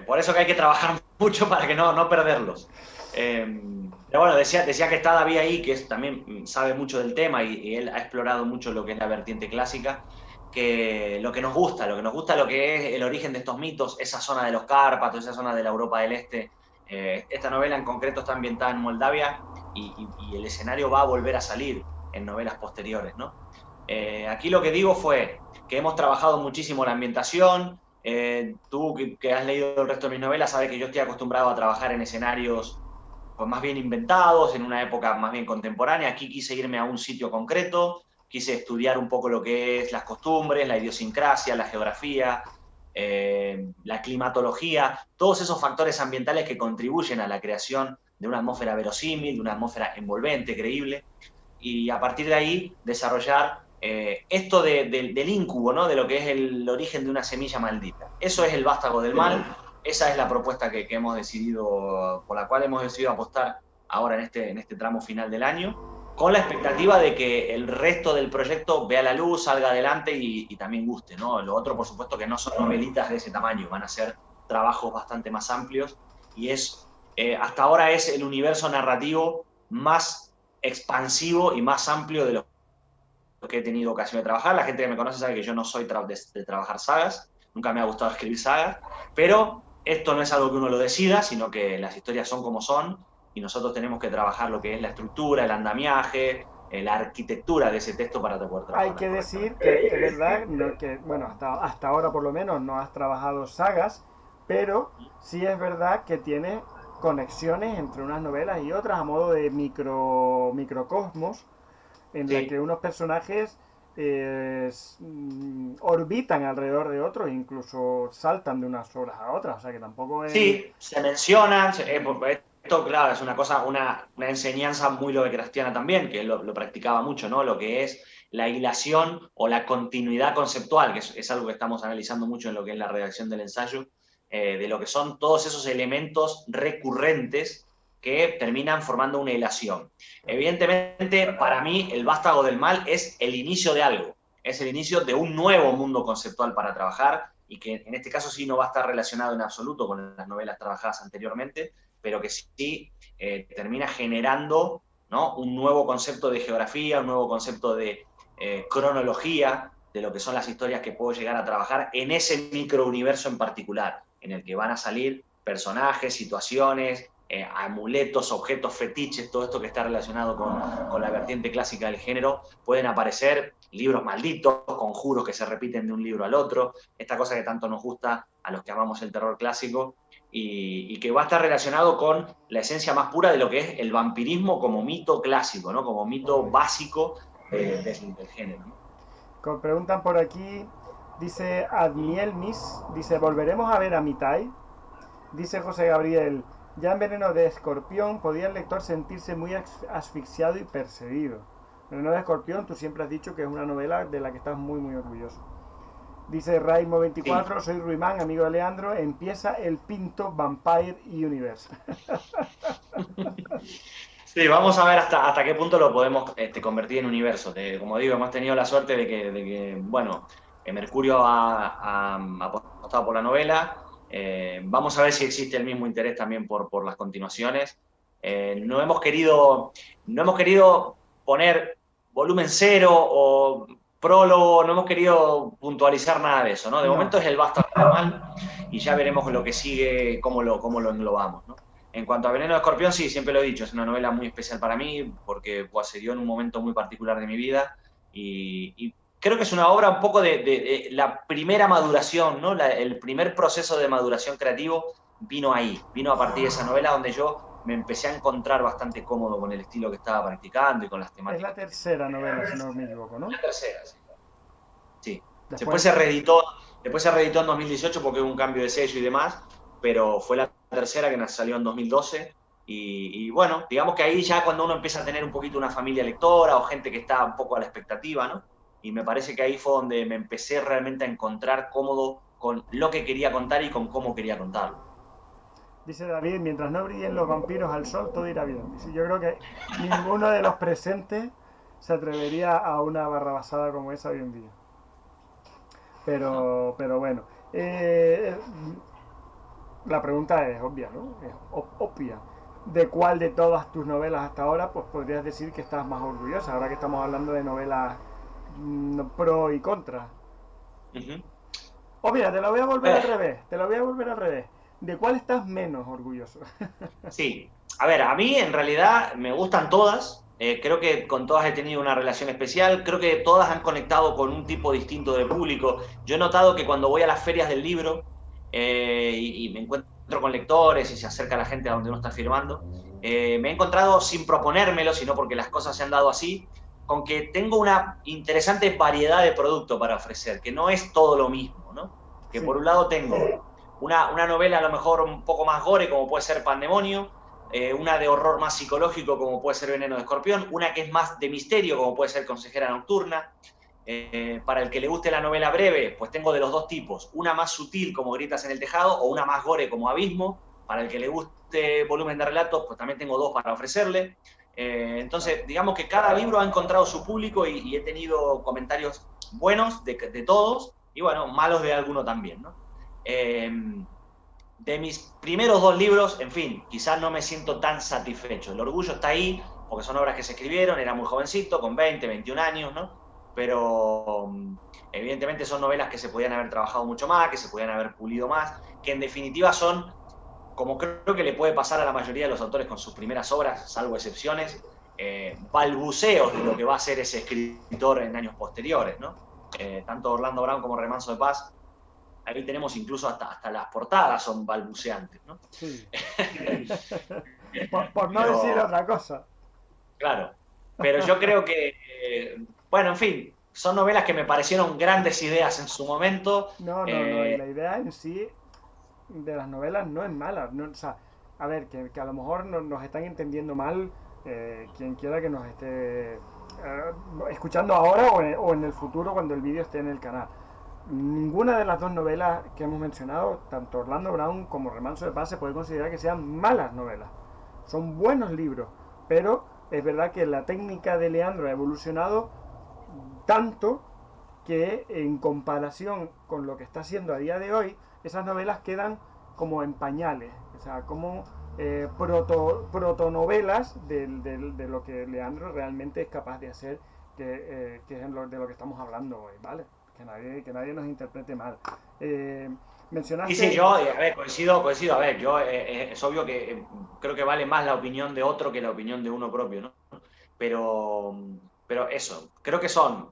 Por eso que hay que trabajar mucho para que no perderlos. Pero bueno, decía que está David ahí, que también sabe mucho del tema y él ha explorado mucho lo que es la vertiente clásica, que lo que nos gusta, lo que es el origen de estos mitos, esa zona de los Cárpatos, esa zona de la Europa del Este. Esta novela en concreto está ambientada en Moldavia y el escenario va a volver a salir en novelas posteriores, ¿no? Aquí lo que digo fue que hemos trabajado muchísimo la ambientación. Tú que has leído el resto de mis novelas sabes que yo estoy acostumbrado a trabajar en escenarios pues, más bien inventados, en una época más bien contemporánea. Aquí quise irme a un sitio concreto, quise estudiar un poco lo que es las costumbres, la idiosincrasia, la geografía, la climatología, todos esos factores ambientales que contribuyen a la creación de una atmósfera verosímil, de una atmósfera envolvente, creíble, y a partir de ahí desarrollar esto del incubo, ¿no? De lo que es el origen de una semilla maldita. Eso es el vástago del mal, esa es la propuesta que hemos decidido, por la cual hemos decidido apostar ahora en este tramo final del año, con la expectativa de que el resto del proyecto vea la luz, salga adelante y también guste, ¿no? Lo otro, por supuesto, que no son novelitas de ese tamaño, van a ser trabajos bastante más amplios y hasta ahora es el universo narrativo más expansivo y más amplio de lo que he tenido ocasión de trabajar. La gente que me conoce sabe que yo no soy de trabajar sagas, nunca me ha gustado escribir sagas, pero esto no es algo que uno lo decida, sino que las historias son como son y nosotros tenemos que trabajar lo que es la estructura, el andamiaje, la arquitectura de ese texto para poder Hay trabajarla que decir correctamente. que es verdad que, bueno, hasta ahora por lo menos no has trabajado sagas, pero sí es verdad que tiene conexiones entre unas novelas y otras a modo de microcosmos en la que Sí, unos personajes orbitan alrededor de otros, incluso saltan de unas obras a otras, o sea que tampoco es... sí, se mencionan, esto claro, es una cosa, una enseñanza muy lovecraftiana también, que él lo practicaba mucho, ¿no? Lo que es la hilación o la continuidad conceptual, que es algo que estamos analizando mucho en lo que es la redacción del ensayo, de lo que son todos esos elementos recurrentes que terminan formando una hilación. Evidentemente, para mí, el vástago del mal es el inicio de algo, es el inicio de un nuevo mundo conceptual para trabajar y que en este caso sí no va a estar relacionado en absoluto con las novelas trabajadas anteriormente, pero que sí termina generando, ¿no? Un nuevo concepto de geografía, un nuevo concepto de cronología de lo que son las historias que puedo llegar a trabajar en ese microuniverso en particular, en el que van a salir personajes, situaciones, amuletos, objetos, fetiches, todo esto que está relacionado con la vertiente clásica del género, pueden aparecer libros malditos, conjuros que se repiten de un libro al otro, esta cosa que tanto nos gusta a los que amamos el terror clásico y que va a estar relacionado con la esencia más pura de lo que es el vampirismo como mito clásico, ¿no? Como mito básico del género, ¿no? Preguntan por aquí, dice Admielmis, dice, ¿volveremos a ver a Mitai? Dice José Gabriel, ya en Veneno de Escorpión podía el lector sentirse muy asfixiado y perseguido. Veneno de Escorpión, tú siempre has dicho que es una novela de la que estás muy muy orgulloso. Dice Sí. Raimo24, soy Ruimán, amigo de Leandro, empieza el Pinto Vampire Universe. Sí, vamos a ver hasta qué punto lo podemos convertir en universo. Como digo, hemos tenido la suerte de que bueno, Mercurio ha apostado por la novela. Vamos a ver si existe el mismo interés también por las continuaciones. No hemos querido poner volumen cero o prólogo, no hemos querido puntualizar nada de eso, ¿no? De No, momento es el Basta del Mal y ya veremos lo que sigue, cómo lo englobamos, ¿no? En cuanto a Veneno de Escorpión, sí, siempre lo he dicho, es una novela muy especial para mí porque pues, se dio en un momento muy particular de mi vida y creo que es una obra un poco de la primera maduración, ¿no? El primer proceso de maduración creativo vino ahí, vino a partir de esa novela donde yo me empecé a encontrar bastante cómodo con el estilo que estaba practicando y con las es la temáticas que tenía. tercera novela, si no me equivoco, ¿no? La tercera, sí. Sí. Después Después, se reeditó, después se reeditó en 2018 porque hubo un cambio de sello y demás, pero fue la tercera que nos salió en 2012. Y bueno, digamos que ahí ya cuando uno empieza a tener un poquito una familia lectora o gente que está un poco a la expectativa, ¿no? Y me parece que ahí fue donde me empecé realmente a encontrar cómodo con lo que quería contar y con cómo quería contarlo. Dice David, mientras no brillen los vampiros al sol, todo irá bien. Dice, yo creo que ninguno de los presentes se atrevería a una barrabasada como esa hoy en día. Pero bueno. Eh, la pregunta es obvia, ¿no? Es obvia. ¿De cuál de todas tus novelas hasta ahora pues podrías decir que estás más orgullosa? Ahora que estamos hablando de novelas pro y contra. Ujú. O mira, te lo voy a volver al Eh, revés. Te lo voy a volver al revés. ¿De cuál estás menos orgulloso? sí, a ver, a mí en realidad me gustan todas. Creo que con todas he tenido una relación especial. Creo que todas han conectado con un tipo distinto de público. Yo he notado que cuando voy a las ferias del libro y me encuentro con lectores y se acerca la gente a donde uno está firmando, me he encontrado sin proponérmelo, sino porque las cosas se han dado así, con que tengo una interesante variedad de producto para ofrecer, que no es todo lo mismo, ¿no? Que Sí, por un lado tengo una novela a lo mejor un poco más gore, como puede ser Pandemonio, una de horror más psicológico, como puede ser Veneno de Escorpión, una que es más de misterio, como puede ser Consejera Nocturna. Para el que le guste la novela breve, pues tengo de los dos tipos, una más sutil, como Gritas en el Tejado, o una más gore, como Abismo. Para el que le guste volumen de relatos, pues también tengo dos para ofrecerle. claro. Entonces, digamos que cada libro ha encontrado su público y he tenido comentarios buenos de todos y, bueno, malos de alguno también, ¿no? Eh, de mis primeros dos libros, en fin, quizás no me siento tan satisfecho. El orgullo está ahí, porque son obras que se escribieron, era muy jovencito, con 20, 21 años, ¿no? Pero evidentemente son novelas que se podían haber trabajado mucho más, que se podían haber pulido más, que en definitiva son, como creo que le puede pasar a la mayoría de los autores con sus primeras obras, salvo excepciones, balbuceos de lo que va a ser ese escritor en años posteriores, ¿no? Tanto Orlando Brown como Remanso de Paz, ahí tenemos incluso hasta las portadas son balbuceantes, ¿no? Sí. Por no decir Pero, otra cosa. claro, pero yo creo que, bueno, en fin, son novelas que me parecieron grandes ideas en su momento. No, no, no. Y Eh, la idea en sí de las novelas no es mala. No, o sea, a ver, que a lo mejor nos están entendiendo mal quien quiera que nos esté escuchando ahora o en el futuro cuando el vídeo esté en el canal. Ninguna de las dos novelas que hemos mencionado, tanto Orlando Brown como Remanso de Paz, se puede considerar que sean malas novelas. Son buenos libros, pero es verdad que la técnica de Leandro ha evolucionado tanto que en comparación con lo que está haciendo a día de hoy, esas novelas quedan como en pañales, o sea, como protonovelas de lo que Leandro realmente es capaz de hacer, que es de lo que estamos hablando hoy, ¿vale? Que nadie nos interprete mal. Eh, sí, sí, mencionaste... yo, a ver, coincido, a ver, yo, es obvio que creo que vale más la opinión de otro que la opinión de uno propio, ¿no? Pero, pero eso, creo que son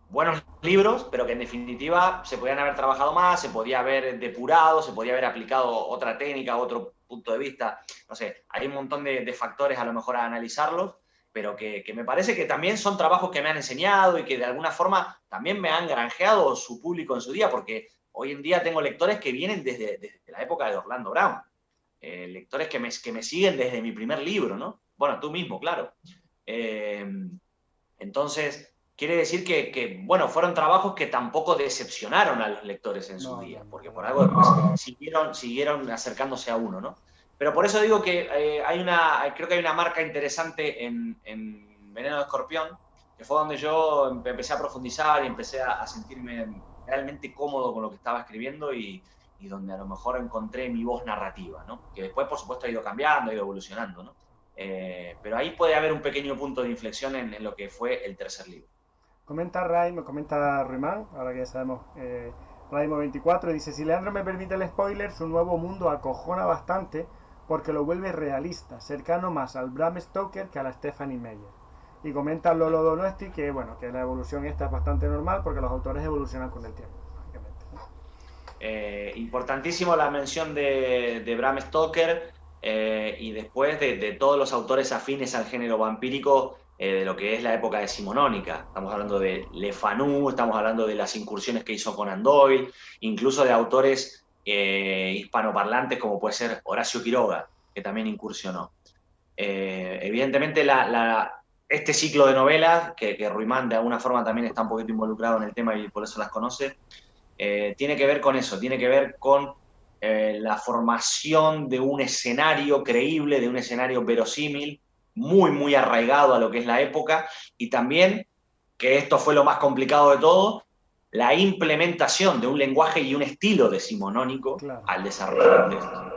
buenos libros, pero que en definitiva se podían haber trabajado más, se podía haber depurado, se podía haber aplicado otra técnica, otro punto de vista. No sé, hay un montón de factores a lo mejor a analizarlos, pero que me parece que también son trabajos que me han enseñado y que de alguna forma también me han granjeado su público en su día, porque hoy en día tengo lectores que vienen desde la época de Orlando Brown, lectores que me siguen desde mi primer libro, ¿no? Bueno, tú mismo, claro. Eh, entonces, quiere decir bueno, fueron trabajos que tampoco decepcionaron a los lectores en su No, no, día, no, porque para por nada. algo después siguieron acercándose a uno, ¿no? Pero por eso digo que creo que hay una marca interesante en Veneno de Escorpión, que fue donde yo empecé a profundizar y empecé a sentirme realmente cómodo con lo que estaba escribiendo y donde a lo mejor encontré mi voz narrativa, ¿no? Que después, por supuesto, ha ido cambiando, ha ido evolucionando, ¿no? Pero ahí puede haber un pequeño punto de inflexión en lo que fue el tercer libro. Comenta Raimo, comenta Ruimán, ahora que ya sabemos, Raimo24, dice, si Leandro me permite el spoiler, su nuevo mundo acojona bastante porque lo vuelve realista, cercano más al Bram Stoker que a la Stephanie Meyer. Y comenta Lolo Donosti que, bueno, que la evolución esta es bastante normal porque los autores evolucionan con el tiempo, básicamente. Importantísimo la mención de Bram Stoker y después de todos los autores afines al género vampírico de lo que es la época decimonónica. Estamos hablando de Le Fanu, estamos hablando de las incursiones que hizo Conan Doyle, incluso de autores hispanoparlantes como puede ser Horacio Quiroga, que también incursionó. Evidentemente, este ciclo de novelas, que Ruimán de alguna forma también está un poquito involucrado en el tema y por eso las conoce, tiene que ver con eso, tiene que ver con la formación de un escenario creíble, de un escenario verosímil, muy, muy arraigado a lo que es la época, y también, que esto fue lo más complicado de todo, la implementación de un lenguaje y un estilo decimonónico Claro. al desarrollo del texto.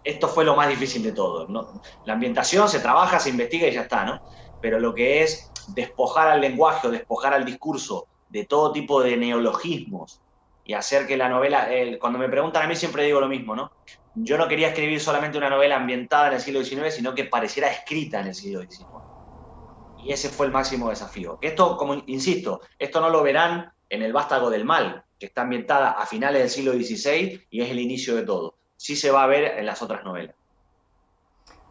Esto fue lo más difícil de todo, ¿no? La ambientación se trabaja, se investiga y ya está, ¿no? Pero lo que es despojar al lenguaje o despojar al discurso de todo tipo de neologismos y hacer que la novela, cuando me preguntan a mí siempre digo lo mismo, ¿no? Yo no quería escribir solamente una novela ambientada en el siglo XIX, sino que pareciera escrita en el siglo XIX. Y ese fue el máximo desafío. Esto, como insisto, esto no lo verán en El Vástago del Mal, que está ambientada a finales del siglo XVI y es el inicio de todo. Sí se va a ver en las otras novelas.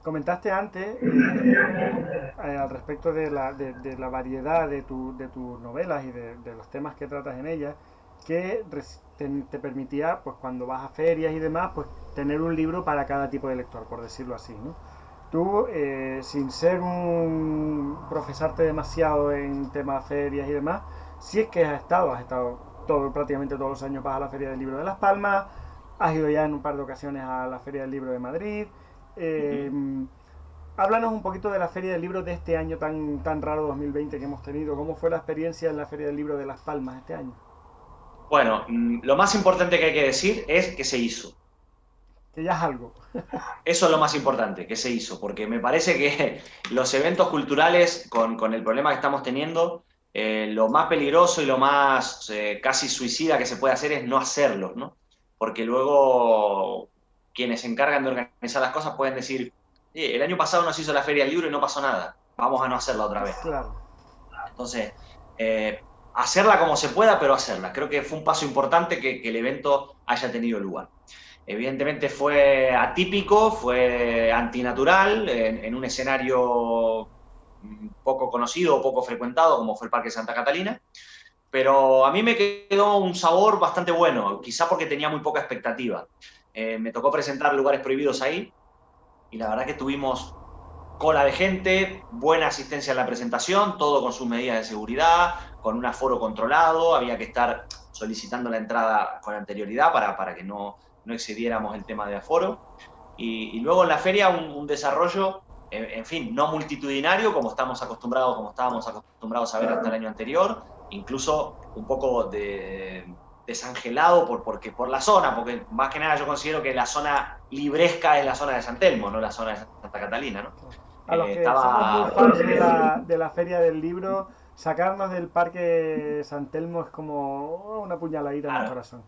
Comentaste antes al respecto de la variedad de tus novelas y de los temas que tratas en ellas, que te permitía, pues cuando vas a ferias y demás, pues tener un libro para cada tipo de lector, por decirlo así, ¿no? Tú, sin ser un profesarte demasiado en temas ferias y demás, si es que has estado prácticamente todos los años, vas a la Feria del Libro de Las Palmas, has ido ya en un par de ocasiones a la Feria del Libro de Madrid. eh, Háblanos un poquito de la Feria del Libro de este año tan raro 2020 que hemos tenido. ¿Cómo fue la experiencia en la Feria del Libro de Las Palmas este año? Bueno, lo más importante que hay que decir es que se hizo. Que ya es algo. Eso es lo más importante, que se hizo, porque me parece que los eventos culturales, con el problema que estamos teniendo, lo más peligroso y lo más casi suicida que se puede hacer es no hacerlos, ¿no? Porque luego quienes se encargan de organizar las cosas pueden decir, el año pasado nos hizo la Feria del Libro y no pasó nada, vamos a no hacerla otra vez. Claro. Entonces, hacerla como se pueda, pero hacerla. Creo que fue un paso importante que el evento haya tenido lugar. Evidentemente fue atípico, fue antinatural, en un escenario poco conocido o poco frecuentado, como fue el Parque Santa Catalina, pero a mí me quedó un sabor bastante bueno, quizá porque tenía muy poca expectativa. Me tocó presentar Lugares Prohibidos ahí, y la verdad que tuvimos cola de gente, buena asistencia en la presentación, todo con sus medidas de seguridad, con un aforo controlado, había que estar solicitando la entrada con anterioridad para que no excediéramos el tema de aforo. Y luego en la feria un desarrollo, en fin, no multitudinario como estábamos acostumbrados, como estábamos acostumbrados a ver hasta el año anterior, incluso un poco desangelado por la zona, porque más que nada yo considero que la zona libresca es la zona de San Telmo, no la zona de Santa Catalina, ¿no? A los que somos muy fans de la Feria del Libro, sacarnos del Parque San Telmo es como una puñaladita en el corazón.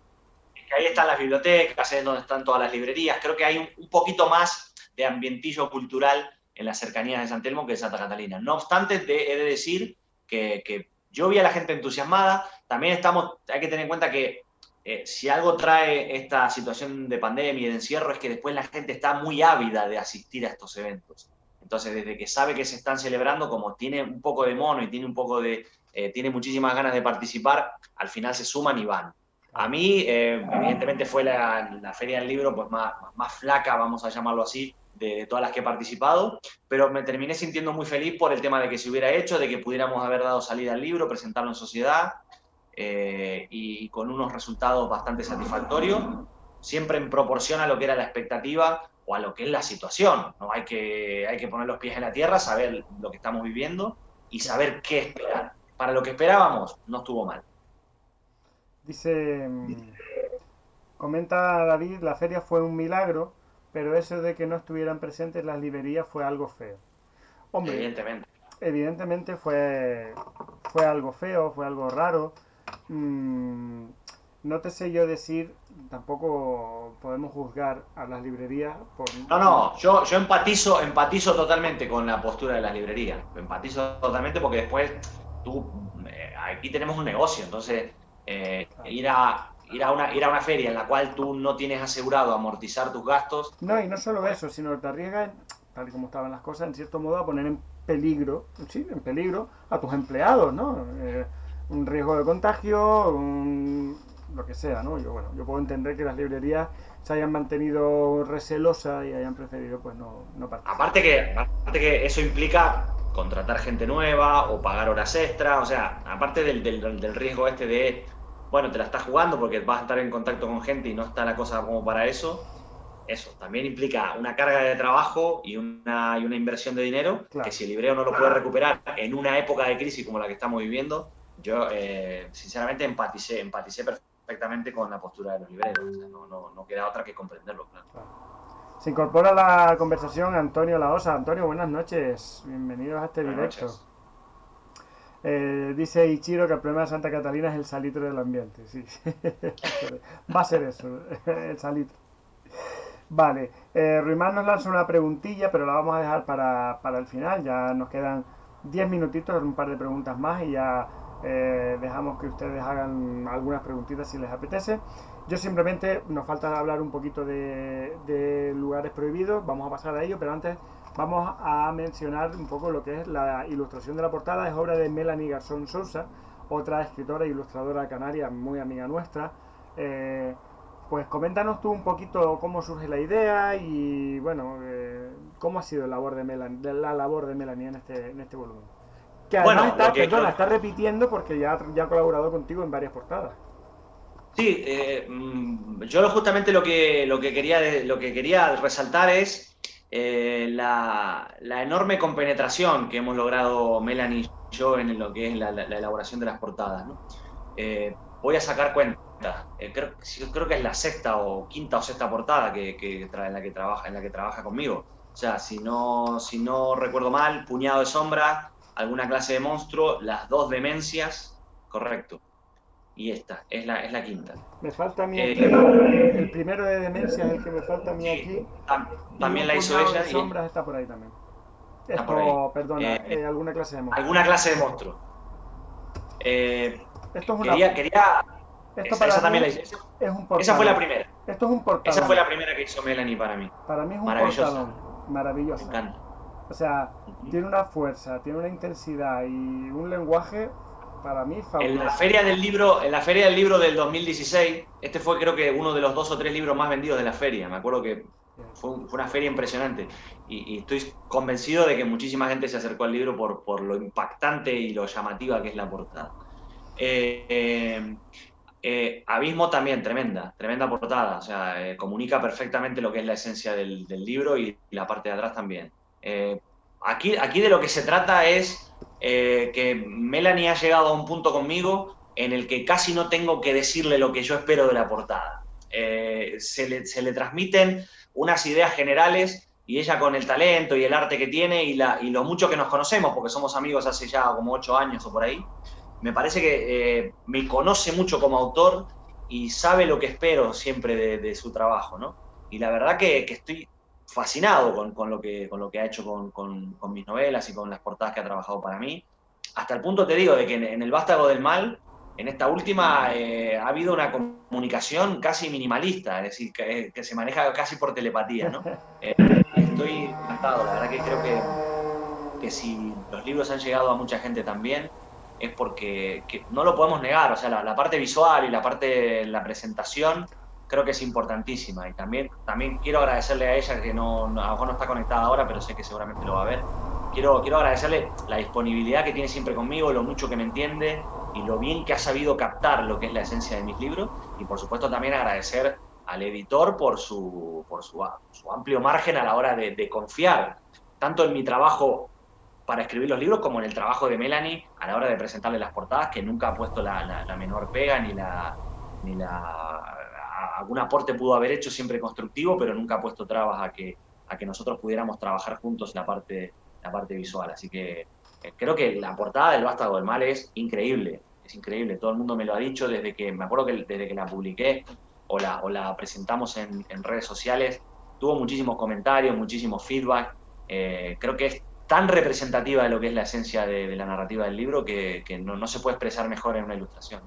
Que ahí están las bibliotecas, es donde están todas las librerías. Creo que hay un poquito más de ambientillo cultural en las cercanías de San Telmo que de Santa Catalina. No obstante, he de decir que yo vi a la gente entusiasmada. También hay que tener en cuenta que si algo trae esta situación de pandemia y de encierro es que después la gente está muy ávida de asistir a estos eventos. Entonces, desde que sabe que se están celebrando, como tiene un poco de mono y tiene muchísimas ganas de participar, al final se suman y van. A mí, evidentemente, fue la Feria del Libro pues, más flaca, vamos a llamarlo así, de todas las que he participado, pero me terminé sintiendo muy feliz por el tema de que se hubiera hecho, de que pudiéramos haber dado salida al libro, presentarlo en sociedad, y con unos resultados bastante satisfactorios, siempre en proporción a lo que era la expectativa o a lo que es la situación, ¿no? Hay que poner los pies en la tierra, saber lo que estamos viviendo y saber qué esperar. Para lo que esperábamos, no estuvo mal. Dice, comenta David, la feria fue un milagro, pero eso de que no estuvieran presentes las librerías fue algo feo. Hombre, evidentemente fue algo feo, fue algo raro. No te sé yo decir, tampoco podemos juzgar a las librerías por... No, yo empatizo totalmente con la postura de las librerías. Empatizo totalmente porque después aquí tenemos un negocio, entonces claro. ir a una feria en la cual tú no tienes asegurado amortizar tus gastos. No, y no solo eso, sino que te arriesgas, tal y como estaban las cosas, en cierto modo a poner en peligro a tus empleados, ¿no? Un riesgo de contagio, lo que sea, ¿no? Yo puedo entender que las librerías se hayan mantenido recelosas y hayan preferido pues no participar. Aparte que eso implica contratar gente nueva o pagar horas extras, o sea, aparte del riesgo de bueno, te la estás jugando porque vas a estar en contacto con gente y no está la cosa como para eso. Eso también implica una carga de trabajo y una inversión de dinero, Claro. que si el librero no lo puede recuperar en una época de crisis como la que estamos viviendo, yo sinceramente empaticé perfectamente con la postura de los libreros. O sea, no queda otra que comprenderlo, claro. Se incorpora a la conversación Antonio Laosa. Antonio, buenas noches. Bienvenidos a este Buenas directo. noches. Dice Ichiro que el problema de Santa Catalina es el salitre del ambiente. Sí, va a ser eso, el salitre. Vale, Ruimán nos lanza una preguntilla, pero la vamos a dejar para el final. Ya nos quedan 10 minutitos, un par de preguntas más y ya dejamos que ustedes hagan algunas preguntitas si les apetece. Yo simplemente nos falta hablar un poquito de lugares prohibidos, vamos a pasar a ello, pero antes vamos a mencionar un poco lo que es la ilustración de la portada. Es obra de Melanie Garzón Sousa, otra escritora e ilustradora canaria muy amiga nuestra. Pues coméntanos tú un poquito cómo surge la idea y bueno, cómo ha sido la labor de Melanie en este volumen. Que además Bueno, está repitiendo porque ya ha colaborado contigo en varias portadas. sí, yo justamente lo que quería resaltar es la enorme compenetración que hemos logrado Melanie y yo en lo que es la elaboración de las portadas, ¿no? Voy a sacar cuenta. Creo que es la sexta o quinta o sexta portada en la que trabaja conmigo. O sea, si no recuerdo mal, Puñado de Sombra, Alguna clase de monstruo, las dos Demencias, correcto. Y esta es la quinta. Me falta a mí aquí, el primero de Demencia es el que me falta a mí Sí, aquí y también un la hizo puñado de ella y sombras está por ahí también. está por ahí. Esto, perdona, alguna clase de monstruo. Alguna clase de monstruo. Esto es una... Quería Esto para esa mí también la hice. es un portalón. Esa fue la primera. Esto es un portalón. Esa fue la primera que hizo Melanie para mí. Para mí es un Maravillosa. portalón. Maravillosa. Me encanta. O sea, tiene una fuerza, tiene una intensidad y un lenguaje para mí fabuloso. En la Feria del Libro del 2016, este fue creo que uno de los 2 o 3 libros más vendidos de la feria. Me acuerdo que fue una feria impresionante y estoy convencido de que muchísima gente se acercó al libro por lo impactante y lo llamativa que es la portada. Abismo también, tremenda portada, o sea, comunica perfectamente lo que es la esencia del libro y la parte de atrás también. Aquí de lo que se trata es que Melanie ha llegado a un punto conmigo en el que casi no tengo que decirle lo que yo espero de la portada. Se le transmiten unas ideas generales y ella con el talento y el arte que tiene y lo mucho que nos conocemos, porque somos amigos hace ya como 8 años o por ahí, me parece que me conoce mucho como autor y sabe lo que espero siempre de su trabajo, ¿no? Y la verdad que estoy fascinado con lo que ha hecho con mis novelas y con las portadas que ha trabajado para mí. Hasta el punto, te digo, de que en El Vástago del Mal, en esta última, ha habido una comunicación casi minimalista, es decir, que se maneja casi por telepatía, ¿no? Estoy encantado, la verdad que creo que si los libros han llegado a mucha gente también, es porque no lo podemos negar, o sea, la parte visual y la parte de la presentación creo que es importantísima y también quiero agradecerle a ella, que a lo mejor no está conectada ahora, pero sé que seguramente lo va a ver. Quiero agradecerle la disponibilidad que tiene siempre conmigo, lo mucho que me entiende y lo bien que ha sabido captar lo que es la esencia de mis libros y por supuesto también agradecer al editor por su amplio margen a la hora de confiar tanto en mi trabajo para escribir los libros como en el trabajo de Melanie a la hora de presentarle las portadas, que nunca ha puesto la menor pega algún aporte pudo haber hecho siempre constructivo, pero nunca ha puesto trabas a que nosotros pudiéramos trabajar juntos la parte visual. Así que creo que la portada del Vástago del Mal es increíble, todo el mundo me lo ha dicho me acuerdo que desde que la publiqué o la presentamos en redes sociales, tuvo muchísimos comentarios, muchísimos feedback, creo que es tan representativa de lo que es la esencia de la narrativa del libro que no se puede expresar mejor en una ilustración.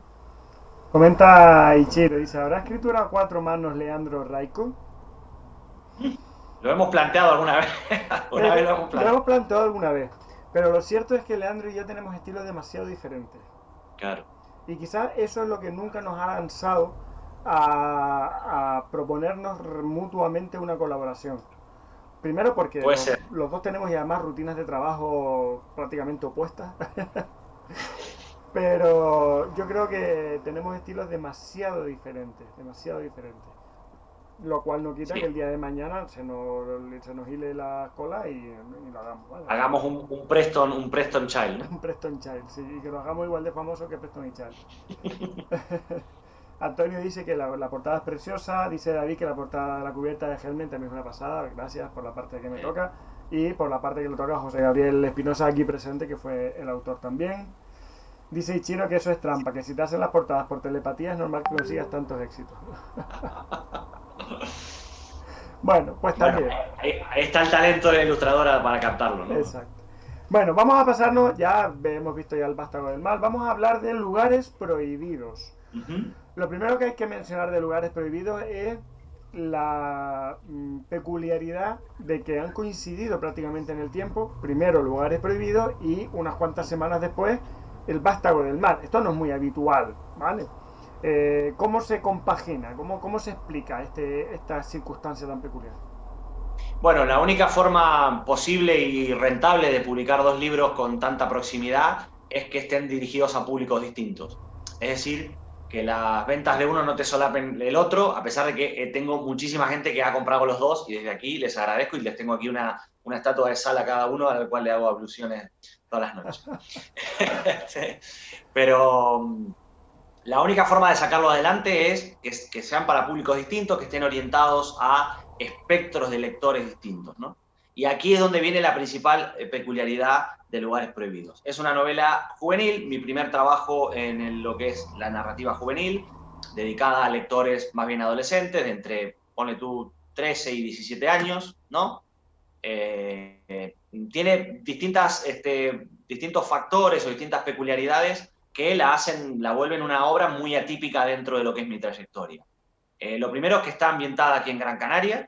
Comenta Ichiro, dice, ¿habrá escritura a 4 manos Leandro Raico? Lo hemos planteado alguna vez. Lo hemos planteado alguna vez. Pero lo cierto es que Leandro y yo tenemos estilos demasiado diferentes. Claro. Y quizás eso es lo que nunca nos ha lanzado a proponernos mutuamente una colaboración. Primero porque los dos tenemos ya además rutinas de trabajo prácticamente opuestas. Pero yo creo que tenemos estilos demasiado diferentes, demasiado diferentes. Lo cual no quita que Sí. el día de mañana se nos hile la cola y lo hagamos, ¿vale? O sea, Hagamos un Preston Child, ¿no? un Preston Child, sí, y que lo hagamos igual de famoso que Preston y Child. Antonio dice que la portada es preciosa, dice David que la portada de la cubierta de Helmet también es una pasada, gracias por la parte que me toca, y por la parte que le toca a José Gabriel Espinosa aquí presente, que fue el autor también. Dice Ichiro que eso es trampa, que si te hacen las portadas por telepatía es normal que consigas tantos éxitos. Bueno, pues Bueno, también. ahí está el talento de la ilustradora para captarlo, ¿no? Exacto. Bueno, vamos a pasarnos, ya hemos visto ya el vástago del mal, vamos a hablar de lugares prohibidos. Ujú. Lo primero que hay que mencionar de lugares prohibidos es la peculiaridad de que han coincidido prácticamente en el tiempo, primero lugares prohibidos y unas cuantas semanas después el vástago del mal. Esto no es muy habitual, ¿vale? ¿Cómo se compagina? ¿Cómo se explica esta circunstancia tan peculiar? Bueno, la única forma posible y rentable de publicar dos libros con tanta proximidad es que estén dirigidos a públicos distintos. Es decir, que las ventas de uno no te solapen el otro, a pesar de que tengo muchísima gente que ha comprado los dos y desde aquí les agradezco y les tengo aquí una estatua de sal a cada uno a la cual le hago abluciones todas las noches. Sí. Pero la única forma de sacarlo adelante es que sean para públicos distintos, que estén orientados a espectros de lectores distintos, ¿no? Y aquí es donde viene la principal peculiaridad de Lugares Prohibidos. Es una novela juvenil, mi primer trabajo en lo que es la narrativa juvenil, dedicada a lectores más bien adolescentes, de entre, ponle tú, 13 y 17 años, ¿no? Tiene distintos factores o distintas peculiaridades que la vuelven una obra muy atípica dentro de lo que es mi trayectoria. Lo primero es que está ambientada aquí en Gran Canaria,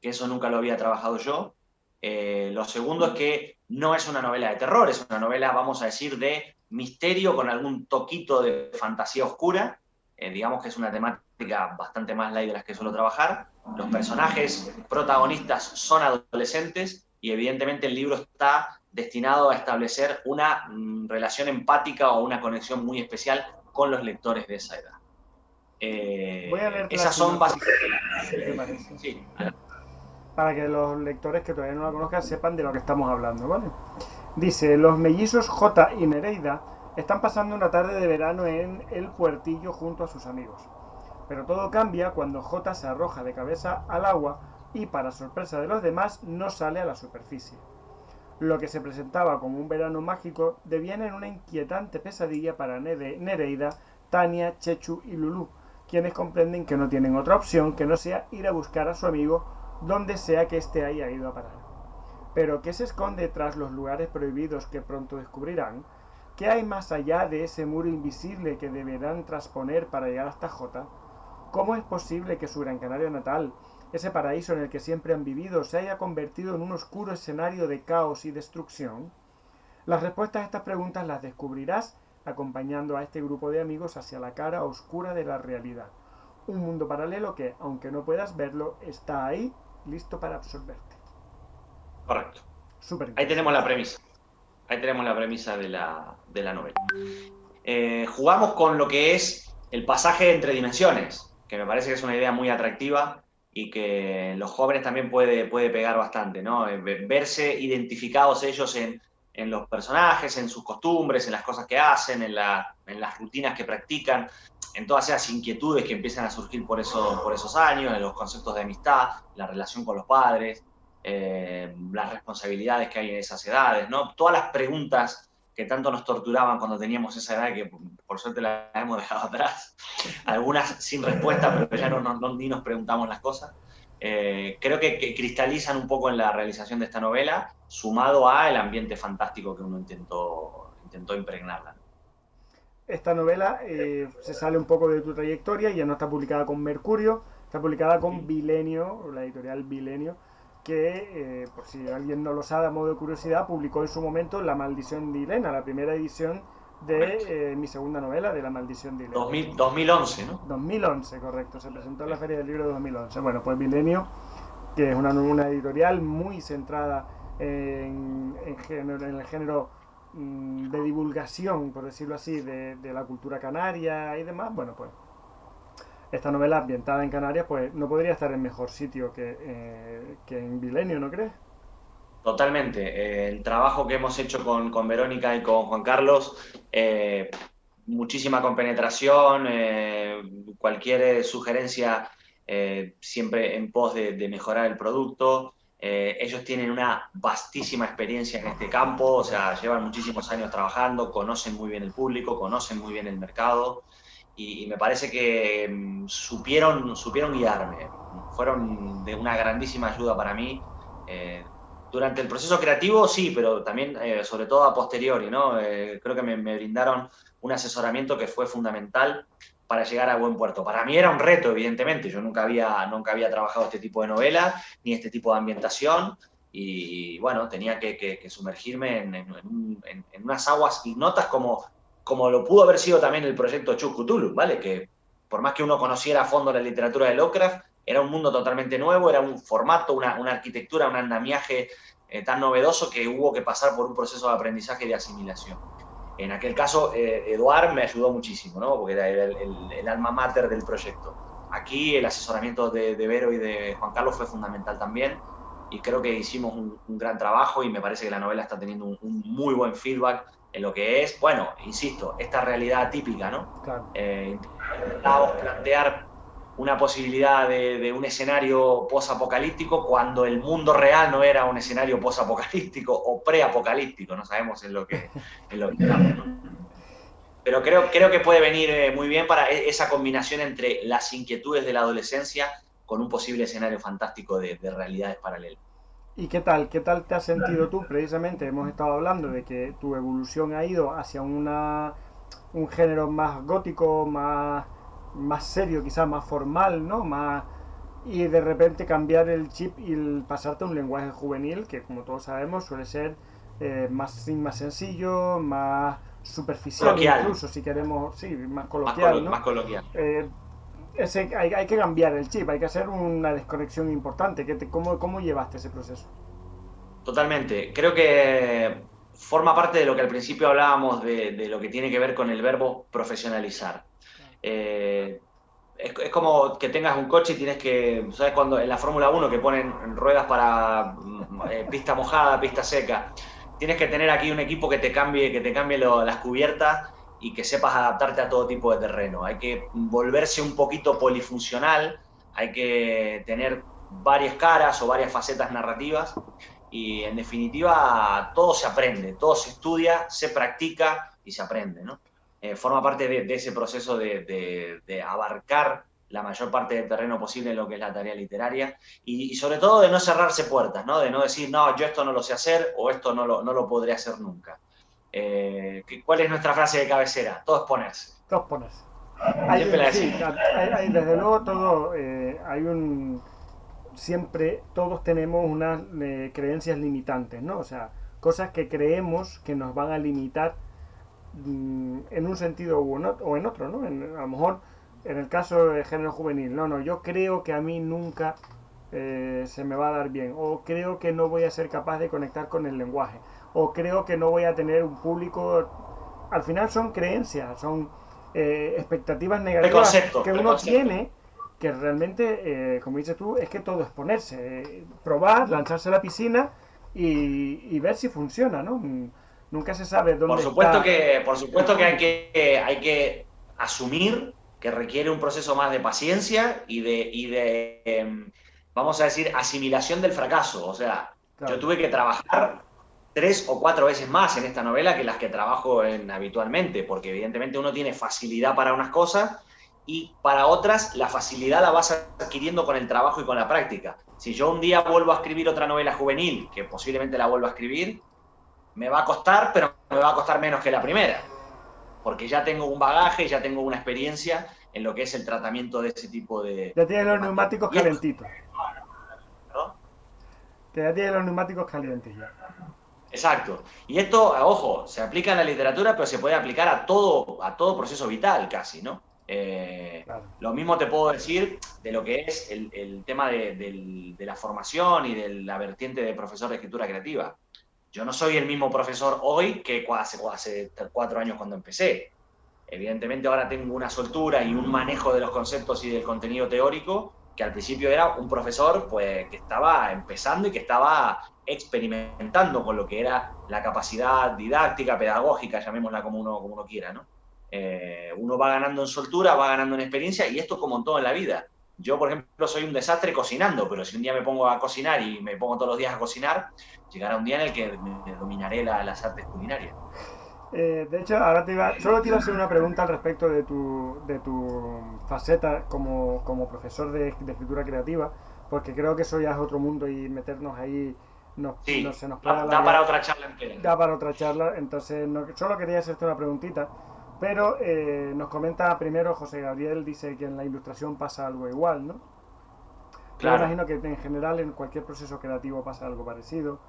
que eso nunca lo había trabajado yo. Lo segundo es que no es una novela de terror, es una novela, vamos a decir, de misterio con algún toquito de fantasía oscura. Digamos que es una temática bastante más light de las que suelo trabajar. Los personajes protagonistas son adolescentes y evidentemente el libro está destinado a establecer una relación empática o una conexión muy especial con los lectores de esa edad. Voy a leerte la Esas son sinopsis, básicamente... si te parece, Sí, para que los lectores que todavía no la conozcan sepan de lo que estamos hablando, ¿vale? Dice, los mellizos J y Nereida están pasando una tarde de verano en el puertillo junto a sus amigos. Pero todo cambia cuando J se arroja de cabeza al agua y, para sorpresa de los demás, no sale a la superficie. Lo que se presentaba como un verano mágico deviene en una inquietante pesadilla para Nereida, Tania, Chechu y Lulú, quienes comprenden que no tienen otra opción que no sea ir a buscar a su amigo donde sea que éste haya ido a parar. Pero ¿qué se esconde tras los lugares prohibidos que pronto descubrirán? ¿Qué hay más allá de ese muro invisible que deberán trasponer para llegar hasta J? ¿Cómo es posible que su Gran Canaria natal, ese paraíso en el que siempre han vivido, se haya convertido en un oscuro escenario de caos y destrucción? Las respuestas a estas preguntas las descubrirás acompañando a este grupo de amigos hacia la cara oscura de la realidad. Un mundo paralelo que, aunque no puedas verlo, está ahí, listo para absorberte. correcto. Súper Ahí tenemos interesante. la premisa. Ahí tenemos la premisa de la novela. Jugamos con lo que es el pasaje entre dimensiones, que me parece que es una idea muy atractiva y que los jóvenes también puede pegar bastante, ¿no? Verse identificados ellos en los personajes, en sus costumbres, en las cosas que hacen, en las rutinas que practican, en todas esas inquietudes que empiezan a surgir por esos años, en los conceptos de amistad, la relación con los padres, las responsabilidades que hay en esas edades, ¿no? Todas las preguntas que tanto nos torturaban cuando teníamos esa edad, que por suerte la hemos dejado atrás, algunas sin respuesta, pero ya ni nos preguntamos las cosas. Creo que cristalizan un poco en la realización de esta novela, sumado al ambiente fantástico que uno intentó impregnarla. Esta novela se sale un poco de tu trayectoria, ya no está publicada con Mercurio, está publicada con Bilenio, la editorial Bilenio, que, por si alguien no lo sabe, a modo de curiosidad, publicó en su momento La Maldición de Ilena, la primera edición de mi segunda novela, de La Maldición de Ilena. 2011, ¿no? 2011, correcto, se presentó en la Feria del Libro de 2011. Bueno, pues Bilenio, que es una editorial muy centrada en el género de divulgación, por decirlo así, de la cultura canaria y demás, bueno, pues esta novela ambientada en Canarias, pues no podría estar en mejor sitio que en Milenio, ¿no crees? Totalmente. El trabajo que hemos hecho con Verónica y con Juan Carlos, muchísima compenetración, cualquier sugerencia siempre en pos de mejorar el producto. Ellos tienen una vastísima experiencia en este campo, o sea, llevan muchísimos años trabajando, conocen muy bien el público, conocen muy bien el mercado y me parece que supieron guiarme. Fueron de una grandísima ayuda para mí. Durante el proceso creativo, sí, pero también, sobre todo a posteriori, ¿no? Creo que me brindaron un asesoramiento que fue fundamental para llegar a buen puerto. Para mí era un reto, evidentemente. Yo nunca había trabajado este tipo de novela, ni este tipo de ambientación, y bueno, tenía que sumergirme en unas aguas ignotas como lo pudo haber sido también el proyecto Cthulhu Cthulhu, ¿vale? Que por más que uno conociera a fondo la literatura de Lovecraft, era un mundo totalmente nuevo, era un formato, una arquitectura, un andamiaje tan novedoso que hubo que pasar por un proceso de aprendizaje y de asimilación. En aquel caso, Eduard me ayudó muchísimo, ¿no? Porque era el alma mater del proyecto. Aquí el asesoramiento de Vero y de Juan Carlos fue fundamental también y creo que hicimos un gran trabajo y me parece que la novela está teniendo un muy buen feedback en lo que es, bueno, insisto, esta realidad atípica, ¿no? Claro. Intentamos plantear una posibilidad de un escenario posapocalíptico cuando el mundo real no era un escenario posapocalíptico o preapocalíptico, no sabemos en lo que estamos, ¿no? Pero creo que puede venir muy bien para esa combinación entre las inquietudes de la adolescencia con un posible escenario fantástico de realidades paralelas. ¿Y qué tal? ¿Qué tal te has sentido tú? Precisamente hemos estado hablando de que tu evolución ha ido hacia un género más gótico, más serio, quizás más formal, ¿no? Y de repente cambiar el chip y pasarte a un lenguaje juvenil que, como todos sabemos, suele ser más sencillo, más superficial Coloquial, incluso, si queremos, sí, más coloquial, ¿no? más coloquial. Eh, hay que cambiar el chip, hay que hacer una desconexión importante. ¿Cómo llevaste ese proceso? Totalmente. Creo que forma parte de lo que al principio hablábamos de lo que tiene que ver con el verbo profesionalizar. Eh, es como que tengas un coche y tienes que, ¿sabes? Cuando en la Fórmula 1 que ponen ruedas para pista mojada, pista seca, tienes que tener aquí un equipo que te cambie las cubiertas y que sepas adaptarte a todo tipo de terreno. Hay que volverse un poquito polifuncional, hay que tener varias caras o varias facetas narrativas y en definitiva todo se aprende, todo se estudia, se practica y se aprende, ¿no? Forma parte de ese proceso de abarcar la mayor parte del terreno posible en lo que es la tarea literaria y sobre todo de no cerrarse puertas, ¿no? De no decir, no, yo esto no lo sé hacer o esto no lo podré hacer nunca. ¿Cuál es nuestra frase de cabecera? Todo es ponerse. Dos pones. Siempre la Sí, decimos. desde luego todo, hay un... Siempre todos tenemos unas creencias limitantes, ¿no? O sea, cosas que creemos que nos van a limitar en un sentido o en otro, ¿no? A lo mejor en el caso del género juvenil, no, yo creo que a mí nunca se me va a dar bien, o creo que no voy a ser capaz de conectar con el lenguaje, o creo que no voy a tener un público. Al final son creencias, son expectativas negativas que uno tiene, que realmente, como dices tú, es que todo es ponerse, probar, lanzarse a la piscina y ver si funciona, ¿no? Nunca se sabe dónde está. Por supuesto que hay que asumir que requiere un proceso más de paciencia vamos a decir, asimilación del fracaso. O sea, Claro. yo tuve que trabajar 3 o 4 veces más en esta novela que las que trabajo habitualmente, porque evidentemente uno tiene facilidad para unas cosas y para otras la facilidad la vas adquiriendo con el trabajo y con la práctica. Si yo un día vuelvo a escribir otra novela juvenil, que posiblemente la vuelva a escribir, me va a costar, pero me va a costar menos que la primera, porque ya tengo un bagaje, ya tengo una experiencia en lo que es el tratamiento de ese tipo Ya tienes de los materia. neumáticos Y esto, calentitos. ¿no? Que ya tienes los neumáticos calientes ya. Exacto. Y esto, ojo, se aplica en la literatura, pero se puede aplicar a todo proceso vital casi, ¿no? Claro. Lo mismo te puedo decir de lo que es el tema de la formación y de la vertiente de profesor de escritura creativa. yo no soy el mismo profesor hoy que hace 4 años cuando empecé. Evidentemente ahora tengo una soltura y un manejo de los conceptos y del contenido teórico que al principio era un profesor pues, que estaba empezando y que estaba experimentando con lo que era la capacidad didáctica, pedagógica, llamémosla como uno quiera, ¿no? Uno va ganando en soltura, va ganando en experiencia y esto es como en todo en la vida. Yo, por ejemplo, soy un desastre cocinando, pero si un día me pongo a cocinar y me pongo todos los días a cocinar, llegará un día en el que me dominaré las artes culinarias. De hecho, ahora solo te iba a hacer una pregunta al respecto de tu faceta como profesor de escritura creativa, porque creo que eso ya es otro mundo y meternos ahí Sí, se nos puede da para alargar, otra charla entera. da para otra charla. Entonces, solo quería hacerte una preguntita, pero nos comenta primero José Gabriel, dice que en la ilustración pasa algo igual, ¿no? Yo me Claro. imagino que en general en cualquier proceso creativo pasa algo parecido.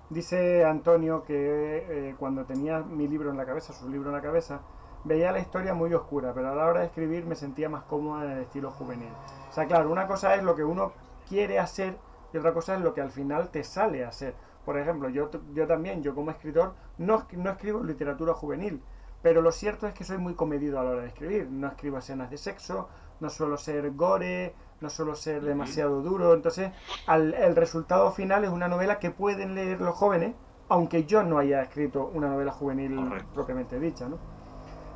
Dice Antonio que cuando tenía mi libro en la cabeza, su libro en la cabeza, veía la historia muy oscura, pero a la hora de escribir me sentía más cómoda en el estilo juvenil. O sea, claro, una cosa es lo que uno quiere hacer y otra cosa es lo que al final te sale a hacer. Por ejemplo, yo también, yo como escritor, no escribo literatura juvenil, pero lo cierto es que soy muy comedido a la hora de escribir. No escribo escenas de sexo, no suelo ser gore, no suelo ser Ujú. demasiado duro. Entonces, el resultado final es una novela que pueden leer los jóvenes, aunque yo no haya escrito una novela juvenil Correcto. propiamente dicha, ¿no?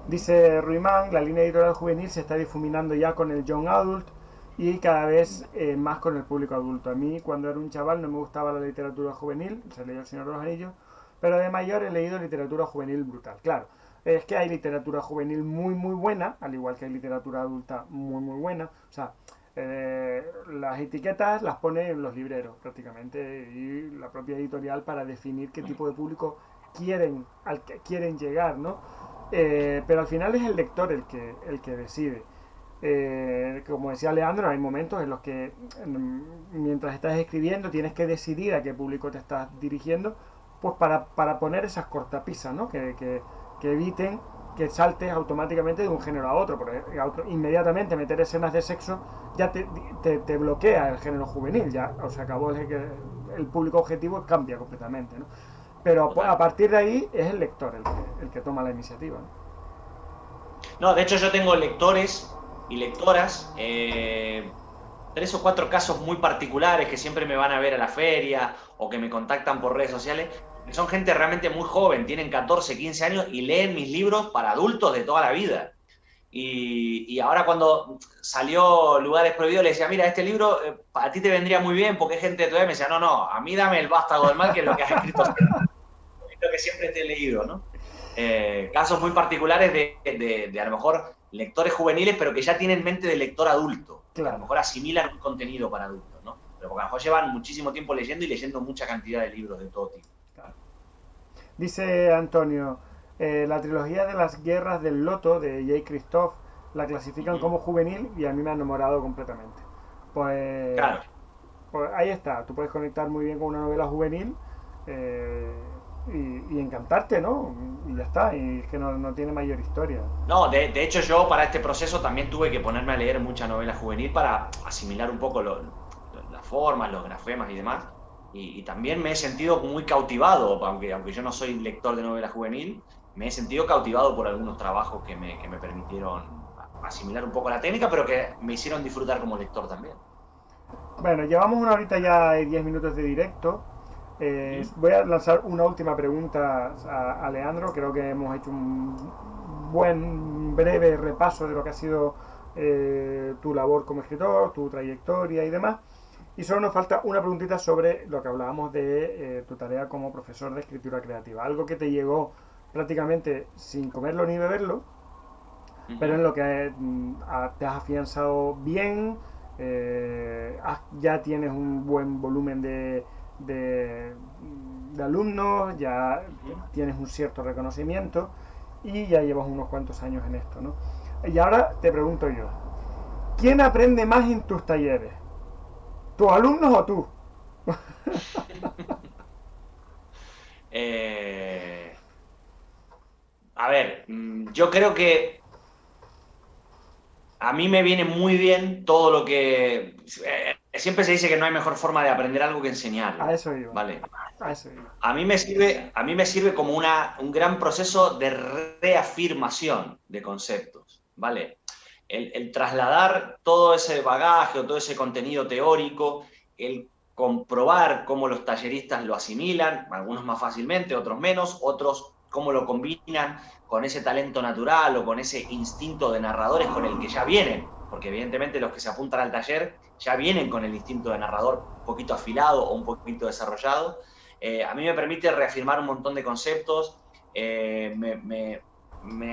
Dice Ruimán, la línea editorial juvenil se está difuminando ya con el young adult y cada vez más con el público adulto. A mí, cuando era un chaval, no me gustaba la literatura juvenil, se leía El Señor de los Anillos, pero de mayor he leído literatura juvenil brutal. Claro, es que hay literatura juvenil muy, muy buena, al igual que hay literatura adulta muy, muy buena. O sea, las etiquetas las ponen los libreros prácticamente y la propia editorial para definir qué tipo de público al que quieren llegar, ¿no? Pero al final es el lector el que decide. Como decía Leandro, hay momentos en los que mientras estás escribiendo tienes que decidir a qué público te estás dirigiendo, pues para poner esas cortapisas, ¿no? Que eviten que saltes automáticamente de un género a otro, porque inmediatamente meter escenas de sexo ya te bloquea el género juvenil, ya o sea, acabó el público objetivo cambia completamente, ¿no? Pero a Total. partir de ahí es el lector el que toma la iniciativa, ¿no? No, de hecho yo tengo lectores y lectoras, 3 o 4 casos muy particulares que siempre me van a ver a la feria o que me contactan por redes sociales, que son gente realmente muy joven, tienen 14, 15 años y leen mis libros para adultos de toda la vida. Y ahora cuando salió Lugares Prohibidos le decía, mira, este libro a ti te vendría muy bien porque es gente de tu edad. Me decía, no, no, a mí dame El Vástago del Mal, que es lo que has escrito siempre, es lo que siempre te he leído, ¿no? Casos muy particulares de a lo mejor lectores juveniles, pero que ya tienen mente de lector adulto, que a lo Claro, mejor asimilan un contenido para adultos, ¿no? Pero porque a lo mejor llevan muchísimo tiempo leyendo y leyendo mucha cantidad de libros de todo tipo. claro. Dice Antonio, la trilogía de las guerras del loto de J. Christoph la Uh clasifican -huh. como juvenil y a mí me ha enamorado completamente. Pues, Claro. pues ahí está, tú puedes conectar muy bien con una novela juvenil eh, y encantarte, ¿no? Y ya está, y es que no tiene mayor historia. No, de hecho yo para este proceso también tuve que ponerme a leer mucha novela juvenil para asimilar un poco las formas, los grafemas y demás. Y también me he sentido muy cautivado, aunque yo no soy lector de novela juvenil, me he sentido cautivado por algunos trabajos que me permitieron asimilar un poco la técnica, pero que me hicieron disfrutar como lector también. Bueno, llevamos una horita ya y 10 minutos de directo. Uh -huh. Voy a lanzar una última pregunta a Leandro. Creo que hemos hecho un buen, breve repaso de lo que ha sido tu labor como escritor, tu trayectoria y demás. Y solo nos falta una preguntita sobre lo que hablábamos de tu tarea como profesor de escritura creativa. Algo que te llegó prácticamente sin comerlo ni beberlo, Uh pero en -huh. lo que te has afianzado bien, ya tienes un buen volumen de, de alumnos, ya Uh -huh. tienes un cierto reconocimiento y ya llevas unos cuantos años en esto, ¿no? Y ahora te pregunto yo, ¿quién aprende más en tus talleres? ¿Tus alumnos o tú? eh, a ver, yo creo que a mí me viene muy bien todo lo que... siempre se dice que no hay mejor forma de aprender algo que enseñarlo. A eso iba. ¿Vale? A eso iba. A mí me sirve como un gran proceso de reafirmación de conceptos, ¿vale? El trasladar todo ese bagaje o todo ese contenido teórico, el comprobar cómo los talleristas lo asimilan, algunos más fácilmente, otros menos, otros cómo lo combinan con ese talento natural o con ese instinto de narradores con el que ya vienen, porque evidentemente los que se apuntan al taller ya vienen con el instinto de narrador un poquito afilado o un poquito desarrollado. A mí me permite reafirmar un montón de conceptos, me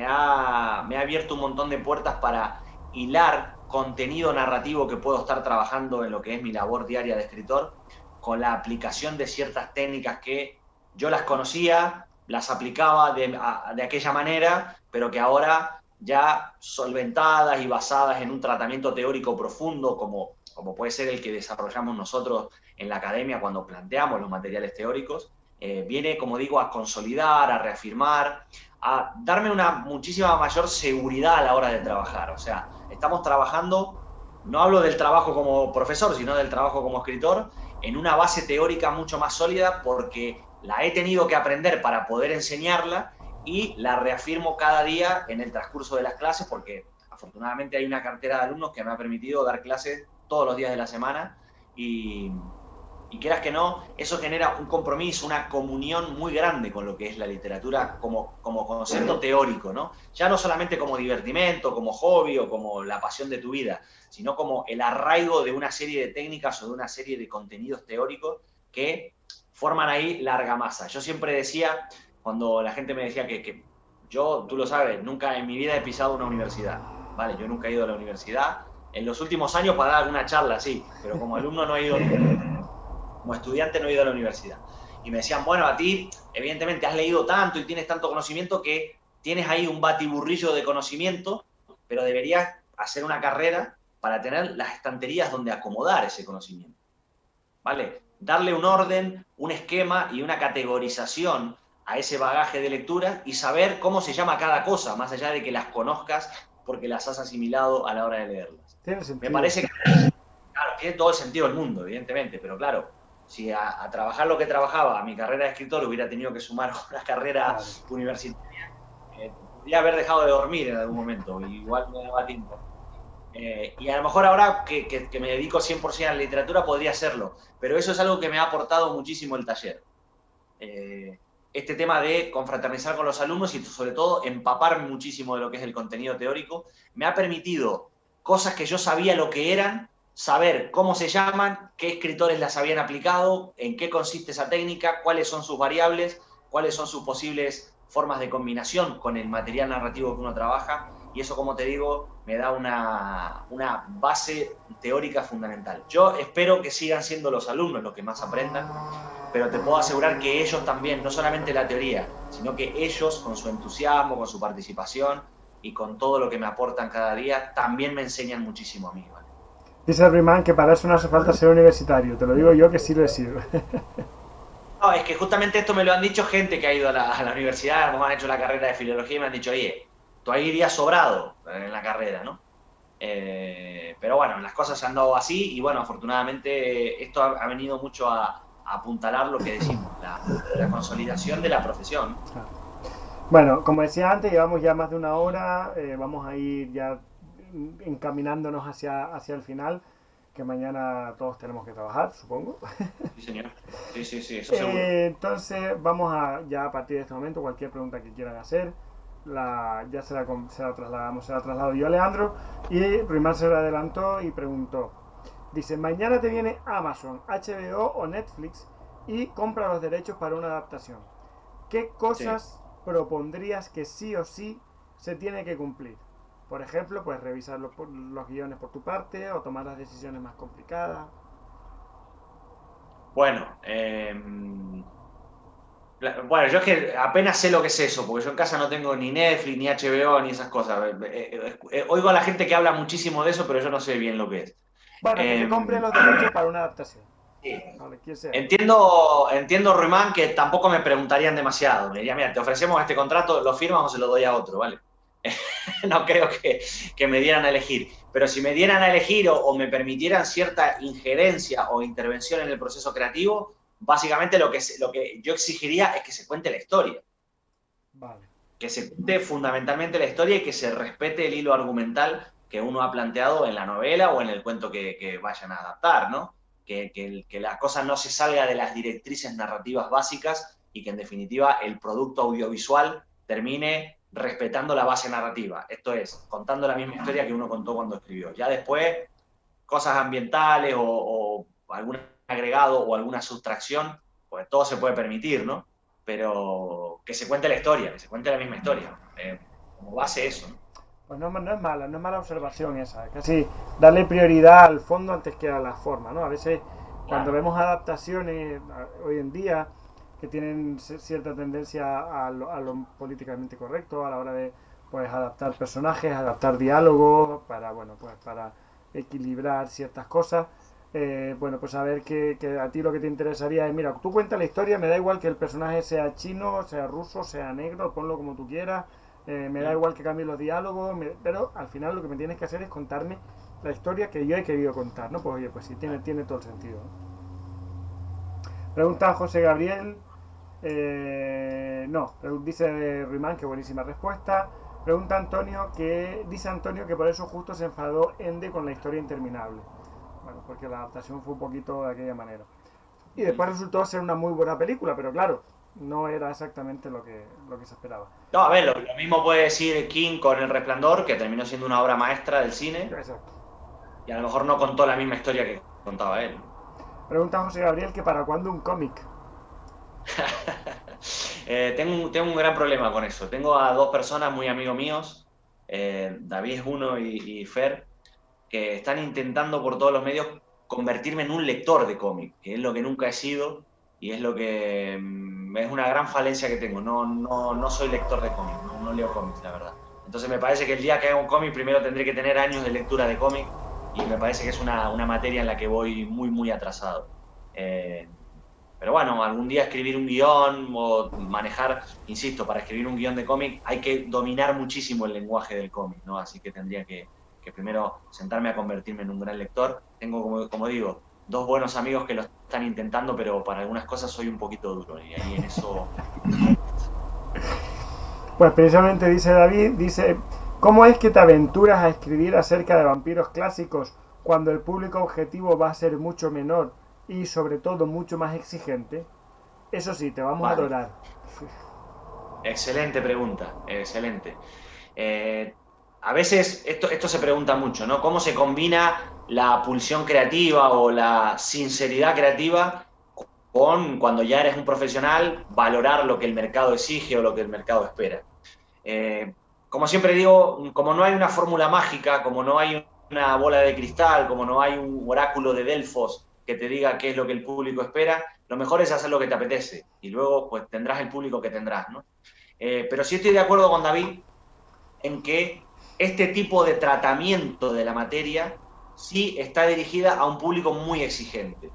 ha abierto un montón de puertas para hilar contenido narrativo que puedo estar trabajando en lo que es mi labor diaria de escritor, con la aplicación de ciertas técnicas que yo las conocía, las aplicaba de aquella manera, pero que ahora ya solventadas y basadas en un tratamiento teórico profundo, como puede ser el que desarrollamos nosotros en la academia cuando planteamos los materiales teóricos, viene, como digo, a consolidar, a reafirmar, a darme una muchísima mayor seguridad a la hora de trabajar. O sea, estamos trabajando, no hablo del trabajo como profesor, sino del trabajo como escritor, en una base teórica mucho más sólida porque la he tenido que aprender para poder enseñarla y la reafirmo cada día en el transcurso de las clases porque afortunadamente hay una cartera de alumnos que me ha permitido dar clases todos los días de la semana y quieras que no, eso genera un compromiso, una comunión muy grande con lo que es la literatura como concepto teórico, ¿no? Ya no solamente como divertimento, como hobby o como la pasión de tu vida, sino como el arraigo de una serie de técnicas o de una serie de contenidos teóricos que forman ahí la argamasa. Yo siempre decía, cuando la gente me decía que yo, tú lo sabes, nunca en mi vida he pisado una universidad, ¿vale? Yo nunca he ido a la universidad. En los últimos años para dar alguna charla, sí, pero como alumno no he ido, como estudiante no he ido a la universidad. Y me decían, bueno, a ti, evidentemente, has leído tanto y tienes tanto conocimiento que tienes ahí un batiburrillo de conocimiento, pero deberías hacer una carrera para tener las estanterías donde acomodar ese conocimiento. ¿Vale? Darle un orden, un esquema y una categorización a ese bagaje de lectura y saber cómo se llama cada cosa, más allá de que las conozcas porque las has asimilado a la hora de leerlas. Tiene sentido. Me parece que, claro, tiene todo el sentido del mundo, evidentemente, pero claro, si a trabajar lo que trabajaba, a mi carrera de escritor, hubiera tenido que sumar una carrera universitaria, podría haber dejado de dormir en algún momento, igual me daba tiempo. Y a lo mejor ahora que me dedico 100% a la literatura podría hacerlo, pero eso es algo que me ha aportado muchísimo el taller. Este tema de confraternizar con los alumnos y sobre todo empaparme muchísimo de lo que es el contenido teórico, me ha permitido cosas que yo sabía lo que eran, saber cómo se llaman, qué escritores las habían aplicado, en qué consiste esa técnica, cuáles son sus variables, cuáles son sus posibles formas de combinación con el material narrativo que uno trabaja, y eso, como te digo, me da una base teórica fundamental. Yo espero que sigan siendo los alumnos los que más aprendan, pero te puedo asegurar que ellos también, no solamente la teoría, sino que ellos, con su entusiasmo, con su participación y con todo lo que me aportan cada día, también me enseñan muchísimo a mí, ¿vale? Dice Rimán que para eso no hace falta ser universitario, te lo digo yo que sí le sirve. No, es que justamente esto me lo han dicho gente que ha ido a la universidad, nos han hecho la carrera de filología y me han dicho, oye, tú ahí irías sobrado en la carrera, ¿no? Pero bueno, las cosas se han dado así y bueno, afortunadamente esto ha venido mucho a apuntalar lo que decimos, la consolidación de la profesión. Bueno, como decía antes, llevamos ya más de una hora, vamos a ir ya encaminándonos hacia el final, que mañana todos tenemos que trabajar, supongo. Sí, señor. Sí, eso seguro. Entonces, vamos ya a partir de este momento, cualquier pregunta que quieran hacer, ya se la trasladamos, se la traslado yo a Leandro, y Rimán se lo adelantó y preguntó. Dice, mañana te viene Amazon, HBO o Netflix y compra los derechos para una adaptación. ¿Qué cosas propondrías que sí o sí se tiene que cumplir? Por ejemplo, pues revisar los guiones por tu parte o tomar las decisiones más complicadas. Bueno, yo es que apenas sé lo que es eso, porque yo en casa no tengo ni Netflix, ni HBO, ni esas cosas. Oigo a la gente que habla muchísimo de eso, pero yo no sé bien lo que es. Bueno, que te compre los derechos para una adaptación. Sí. Vale, ¿quién sea? Entiendo, Ruimán, que tampoco me preguntarían demasiado. Me dirían, mira, te ofrecemos este contrato, ¿lo firmas o se lo doy a otro? ¿Vale? No creo que me dieran a elegir. pero si me dieran a elegir o me permitieran cierta injerencia o intervención en el proceso creativo, básicamente lo que yo exigiría es que se cuente la historia. Vale. Que se cuente fundamentalmente la historia y que se respete el hilo argumental que uno ha planteado en la novela o en el cuento que vayan a adaptar, ¿no? Que la cosa no se salga de las directrices narrativas básicas y que en definitiva el producto audiovisual termine respetando la base narrativa. Esto es, contando la misma historia que uno contó cuando escribió. Ya después, cosas ambientales o algún agregado o alguna sustracción, pues todo se puede permitir, ¿no? Pero que se cuente la historia, que se cuente la misma historia. Como base eso, ¿no? Pues no es mala observación esa. Casi darle prioridad al fondo antes que a la forma, ¿no? A veces cuando Claro. vemos adaptaciones hoy en día que tienen cierta tendencia a lo políticamente correcto a la hora de pues adaptar personajes, adaptar diálogos para bueno pues para equilibrar ciertas cosas. Bueno, pues a ver que a ti lo que te interesaría es, mira, tú cuentas la historia, me da igual que el personaje sea chino, sea ruso, sea negro, ponlo como tú quieras, me da igual que cambie los diálogos, pero al final lo que me tienes que hacer es contarme la historia que yo he querido contar, ¿no? Pues oye, pues sí, tiene todo el sentido, ¿no? Pregunta José Gabriel, no, dice Ruimán, que buenísima respuesta. Pregunta Antonio, dice Antonio que por eso justo se enfadó Ende con la historia interminable. Bueno, porque la adaptación fue un poquito de aquella manera. Y después resultó ser una muy buena película, pero claro, no era exactamente lo que se esperaba. No, a ver, lo mismo puede decir King con El Resplandor, que terminó siendo una obra maestra del cine, Exacto. y a lo mejor no contó la misma historia que contaba él. Pregunta José Gabriel que para cuándo un cómic. Tengo un gran problema con eso. Tengo a dos personas muy amigos míos, David es uno y Fer, que están intentando por todos los medios convertirme en un lector de cómic, que es lo que nunca he sido y es lo que es una gran falencia que tengo. No soy lector de cómic, no leo cómics, la verdad. Entonces me parece que el día que haga un cómic primero tendré que tener años de lectura de cómic y me parece que es una materia en la que voy muy atrasado. Pero bueno, algún día escribir un guión o manejar, insisto, para escribir un guión de cómic hay que dominar muchísimo el lenguaje del cómic, ¿no? Así que tendría que primero sentarme a convertirme en un gran lector. Tengo, como digo, dos buenos amigos que lo están intentando, pero para algunas cosas soy un poquito duro y ahí en eso... Pues precisamente dice David, dice, ¿cómo es que te aventuras a escribir acerca de vampiros clásicos cuando el público objetivo va a ser mucho menor y sobre todo mucho más exigente? Eso sí, te vamos a Vale, adorar. excelente pregunta, excelente. A veces esto se pregunta mucho, ¿no? ¿Cómo se combina la pulsión creativa o la sinceridad creativa con cuando ya eres un profesional, valorar lo que el mercado exige o lo que el mercado espera? Como siempre digo, como no hay una fórmula mágica, como no hay una bola de cristal, como no hay un oráculo de Delfos que te diga qué es lo que el público espera, lo mejor es hacer lo que te apetece y luego pues tendrás el público que tendrás, ¿no? Pero sí estoy de acuerdo con David en que este tipo de tratamiento de la materia sí está dirigida a un público muy exigente,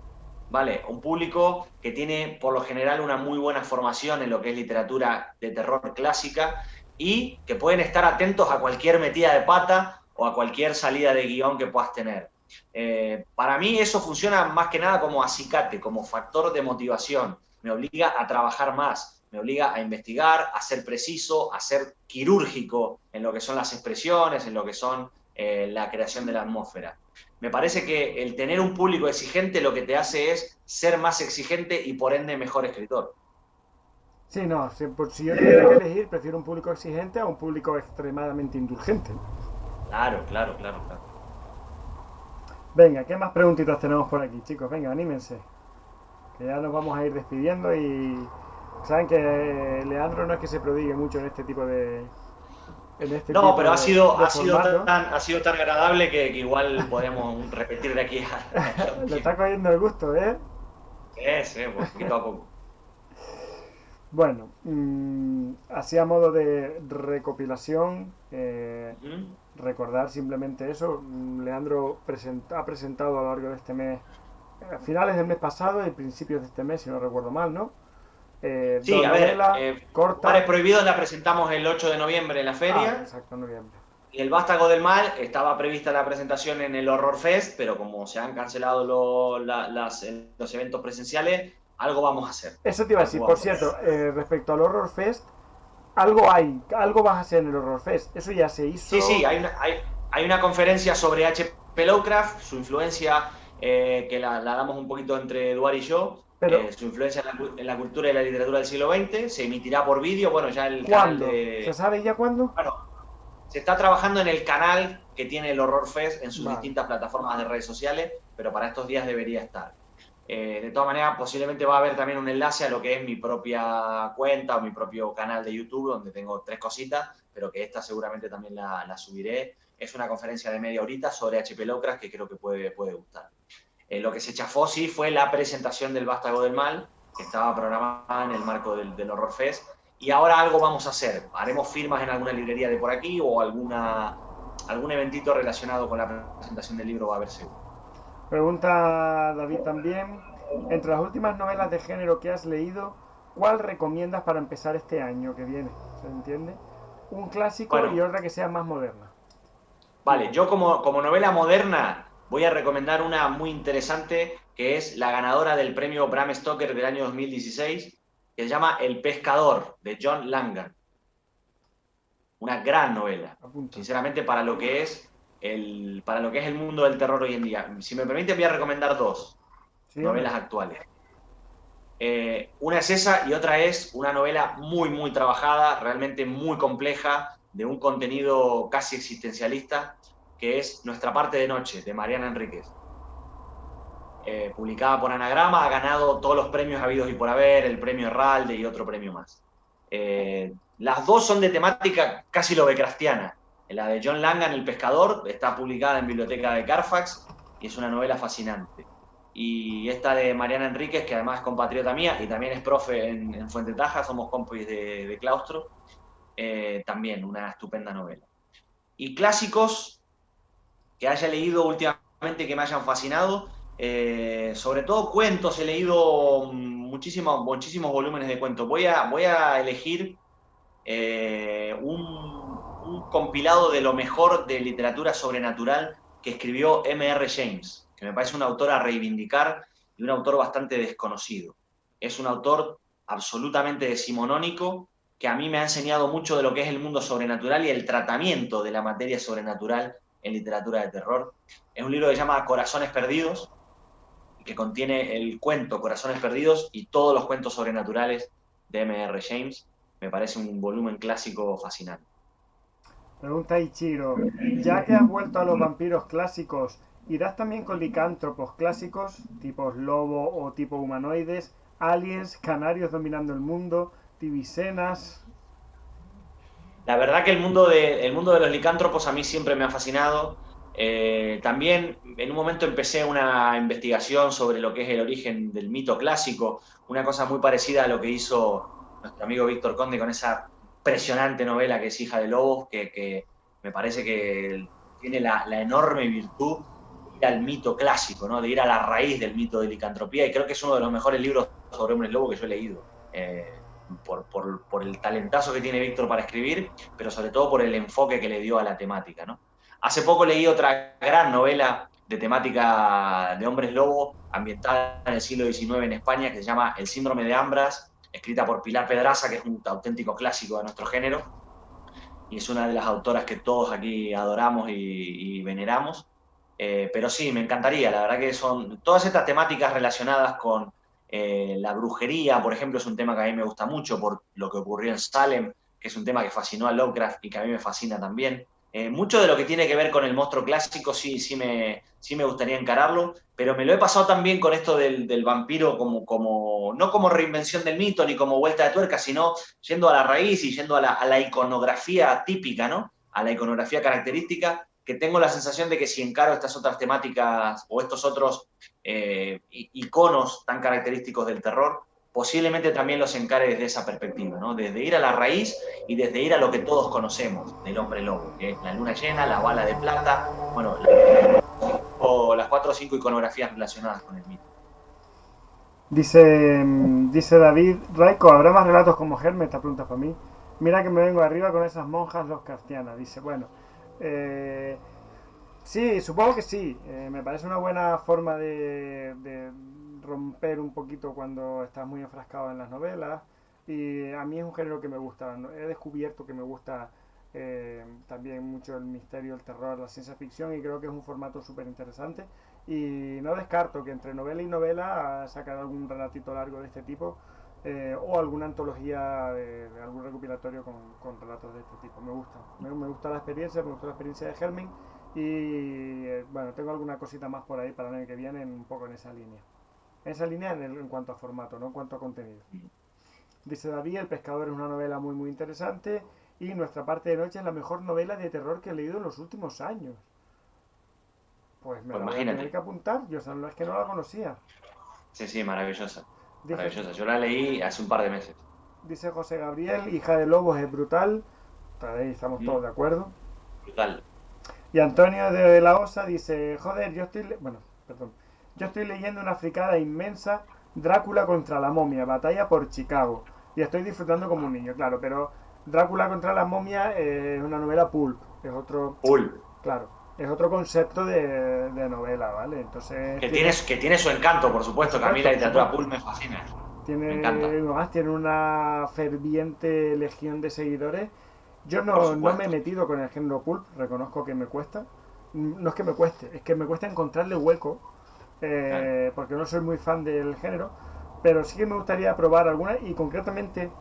¿vale? Un público que tiene por lo general una muy buena formación en lo que es literatura de terror clásica y que pueden estar atentos a cualquier metida de pata o a cualquier salida de guión que puedas tener. Para mí eso funciona más que nada como acicate, como factor de motivación. Me obliga a trabajar más, me obliga a investigar, a ser preciso, a ser quirúrgico en lo que son las expresiones, en lo que son la creación de la atmósfera. Me parece que el tener un público exigente lo que te hace es ser más exigente y por ende mejor escritor. Sí, no, si yo tuviera que elegir, prefiero un público exigente a un público extremadamente indulgente. Claro. Venga, ¿qué más preguntitas tenemos por aquí, chicos? Venga, anímense. Que ya nos vamos a ir despidiendo y saben que Leandro no es que se prodigue mucho en este No, tipo pero de formato. ha sido tan agradable que igual podemos repetir de aquí a un Le está tiempo. cogiendo el gusto, ¿eh? Sí, poquito a poco. Bueno, así a modo de recopilación, Ujú. recordar simplemente eso. Leandro ha presentado a lo largo de este mes, a finales del mes pasado y principios de este mes, si no recuerdo mal, ¿no? Sí, Dos a ver, novelas Mares cortas. Prohibidos la presentamos el 8 de noviembre en la feria. Exacto, noviembre. Y el Vástago del Mal estaba prevista la presentación en el Horror Fest, pero como se han cancelado los eventos presenciales, algo vamos a hacer. Eso te iba a Algo decir, por vamos a cierto, hacer. respecto al Horror Fest, algo hay, algo vas a hacer en el Horror Fest. Eso ya se Sí, sí, hizo, hay una conferencia sobre H.P. Lovecraft, su influencia, que la damos un poquito entre Eduard y yo, pero su influencia en la cultura y la literatura del siglo XX, se emitirá por vídeo, bueno, ya el canal ¿cuándo? ¿Se de... sabe ya cuándo? Bueno, se está trabajando en el canal que tiene el Horror Fest en sus Vale. distintas plataformas de redes sociales, pero para estos días debería estar. De todas maneras, posiblemente va a haber también un enlace a lo que es mi propia cuenta o mi propio canal de YouTube, donde tengo 3 cositas, pero que esta seguramente también la subiré. Es una conferencia de media horita sobre H.P. Lovecraft que creo que puede gustar. Lo que se chafó sí fue la presentación del Vástago del Mal, que estaba programada en el marco del Horror Fest, y ahora algo vamos a hacer. Haremos firmas en alguna librería de por aquí o algún eventito relacionado con la presentación del libro va a haber seguro. Pregunta David también, entre las últimas novelas de género que has leído, ¿cuál recomiendas para empezar este año que viene? ¿Se entiende? Un clásico y Bueno, otra que sea más moderna. vale, yo como novela moderna voy a recomendar una muy interesante que es la ganadora del premio Bram Stoker del año 2016, que se llama El Pescador, de John Langan. Una gran novela, Apunta. sinceramente, para lo que es el mundo del terror hoy en día. Si me permite, voy a recomendar 2 Sí, hombre. novelas actuales. Una es esa y otra es una novela muy, muy trabajada, realmente muy compleja, de un contenido casi existencialista, que es Nuestra parte de noche, de Mariana Enríquez. Publicada por Anagrama, ha ganado todos los premios habidos y por haber, el premio Herralde y otro premio más. Las dos son de temática casi lovecraftiana. La de John Langan, El pescador, está publicada en Biblioteca de Carfax y es una novela fascinante. Y esta de Mariana Enríquez, que además es compatriota mía y también es profe en Fuente Taja, somos compis de claustro, también una estupenda novela. Y clásicos que haya leído últimamente que me hayan fascinado, sobre todo cuentos, he leído muchísimos volúmenes de cuentos. Voy a elegir un compilado de lo mejor de literatura sobrenatural que escribió M.R. James, que me parece un autor a reivindicar y un autor bastante desconocido. Es un autor absolutamente decimonónico que a mí me ha enseñado mucho de lo que es el mundo sobrenatural y el tratamiento de la materia sobrenatural en literatura de terror. Es un libro que se llama Corazones Perdidos, que contiene el cuento Corazones Perdidos y todos los cuentos sobrenaturales de M.R. James. Me parece un volumen clásico fascinante. Pregunta Ichiro, ya que has vuelto a los vampiros clásicos, ¿irás también con licántropos clásicos, tipos lobo o tipo humanoides, aliens, canarios dominando el mundo, tibicenas? La verdad que el mundo de los licántropos a mí siempre me ha fascinado. También en un momento empecé una investigación sobre lo que es el origen del mito clásico, una cosa muy parecida a lo que hizo nuestro amigo Víctor Conde con esa impresionante novela que es Hija de Lobos, que me parece que tiene la enorme virtud de ir al mito clásico, ¿no? De ir a la raíz del mito de licantropía, y creo que es uno de los mejores libros sobre hombres lobo que yo he leído. Por el talentazo que tiene Víctor para escribir, pero sobre todo por el enfoque que le dio a la temática, ¿no? Hace poco leí otra gran novela de temática de hombres lobo, ambientada en el siglo XIX en España, que se llama El síndrome de Ambras, escrita por Pilar Pedraza, que es un auténtico clásico de nuestro género, y es una de las autoras que todos aquí adoramos y veneramos. Pero sí, me encantaría, la verdad que son todas estas temáticas relacionadas con la brujería, por ejemplo, es un tema que a mí me gusta mucho por lo que ocurrió en Salem, que es un tema que fascinó a Lovecraft y que a mí me fascina también. Mucho de lo que tiene que ver con el monstruo clásico sí me gustaría encararlo, pero me lo he pasado también con esto del vampiro no como reinvención del mito ni como vuelta de tuerca, sino yendo a la raíz y yendo a la iconografía típica, ¿no? A la iconografía característica, que tengo la sensación de que si encaro estas otras temáticas o estos otros iconos tan característicos del terror, posiblemente también los encare desde esa perspectiva, ¿no? Desde ir a la raíz y desde ir a lo que todos conocemos del hombre lobo, que es la luna llena, la bala de plata, bueno, o las 4 o 5 iconografías relacionadas con el mito. Dice David, Raiko, ¿habrá más relatos como Hermes? Esta pregunta para mí. Mira que me vengo arriba con esas monjas Lovecraftianas. Dice, bueno, Sí, supongo que sí. Me parece una buena forma de romper un poquito cuando estás muy enfrascado en las novelas. Y a mí es un género que me gusta. He descubierto que me gusta también mucho el misterio, el terror, la ciencia ficción y creo que es un formato súper interesante. Y no descarto que entre novela y novela sacar algún relatito largo de este tipo o alguna antología de algún recopilatorio con relatos de este tipo. Me gusta. Me gusta la experiencia, me gusta la experiencia de Germen y bueno, tengo alguna cosita más por ahí para el año que viene, un poco en esa línea. En esa línea en cuanto a formato, no en cuanto a contenido. Dice David, El pescador es una novela muy muy interesante y Nuestra parte de noche es la mejor novela de terror que he leído en los últimos años. Pues me Pues la voy a tener imagínate. que apuntar, yo es que no la conocía. Sí, sí, maravillosa. Dice, Maravillosa. Yo la leí hace un par de meses. dice José Gabriel, Hija de Lobos es brutal. Ahí estamos Mm, todos de acuerdo. brutal. Y Antonio de la Osa dice, joder, bueno, perdón, yo estoy leyendo una fricada inmensa, Drácula contra la momia, batalla por Chicago. Y estoy disfrutando como un niño, claro, pero Drácula contra la momia es una novela pulp, es otro, Full. claro, es otro concepto de novela, ¿vale? Entonces Que tiene su encanto, por por supuesto, que a mí la supuesto, por literatura supuesto, pulp me fascina. Me tiene, encanta, además tiene una ferviente legión de seguidores. Yo por no me he supuesto. metido con el género pulp, reconozco que me cuesta. No es que me cueste, es que me cuesta encontrarle hueco, Claro. porque no soy muy fan del género, pero sí que me gustaría probar alguna y concretamente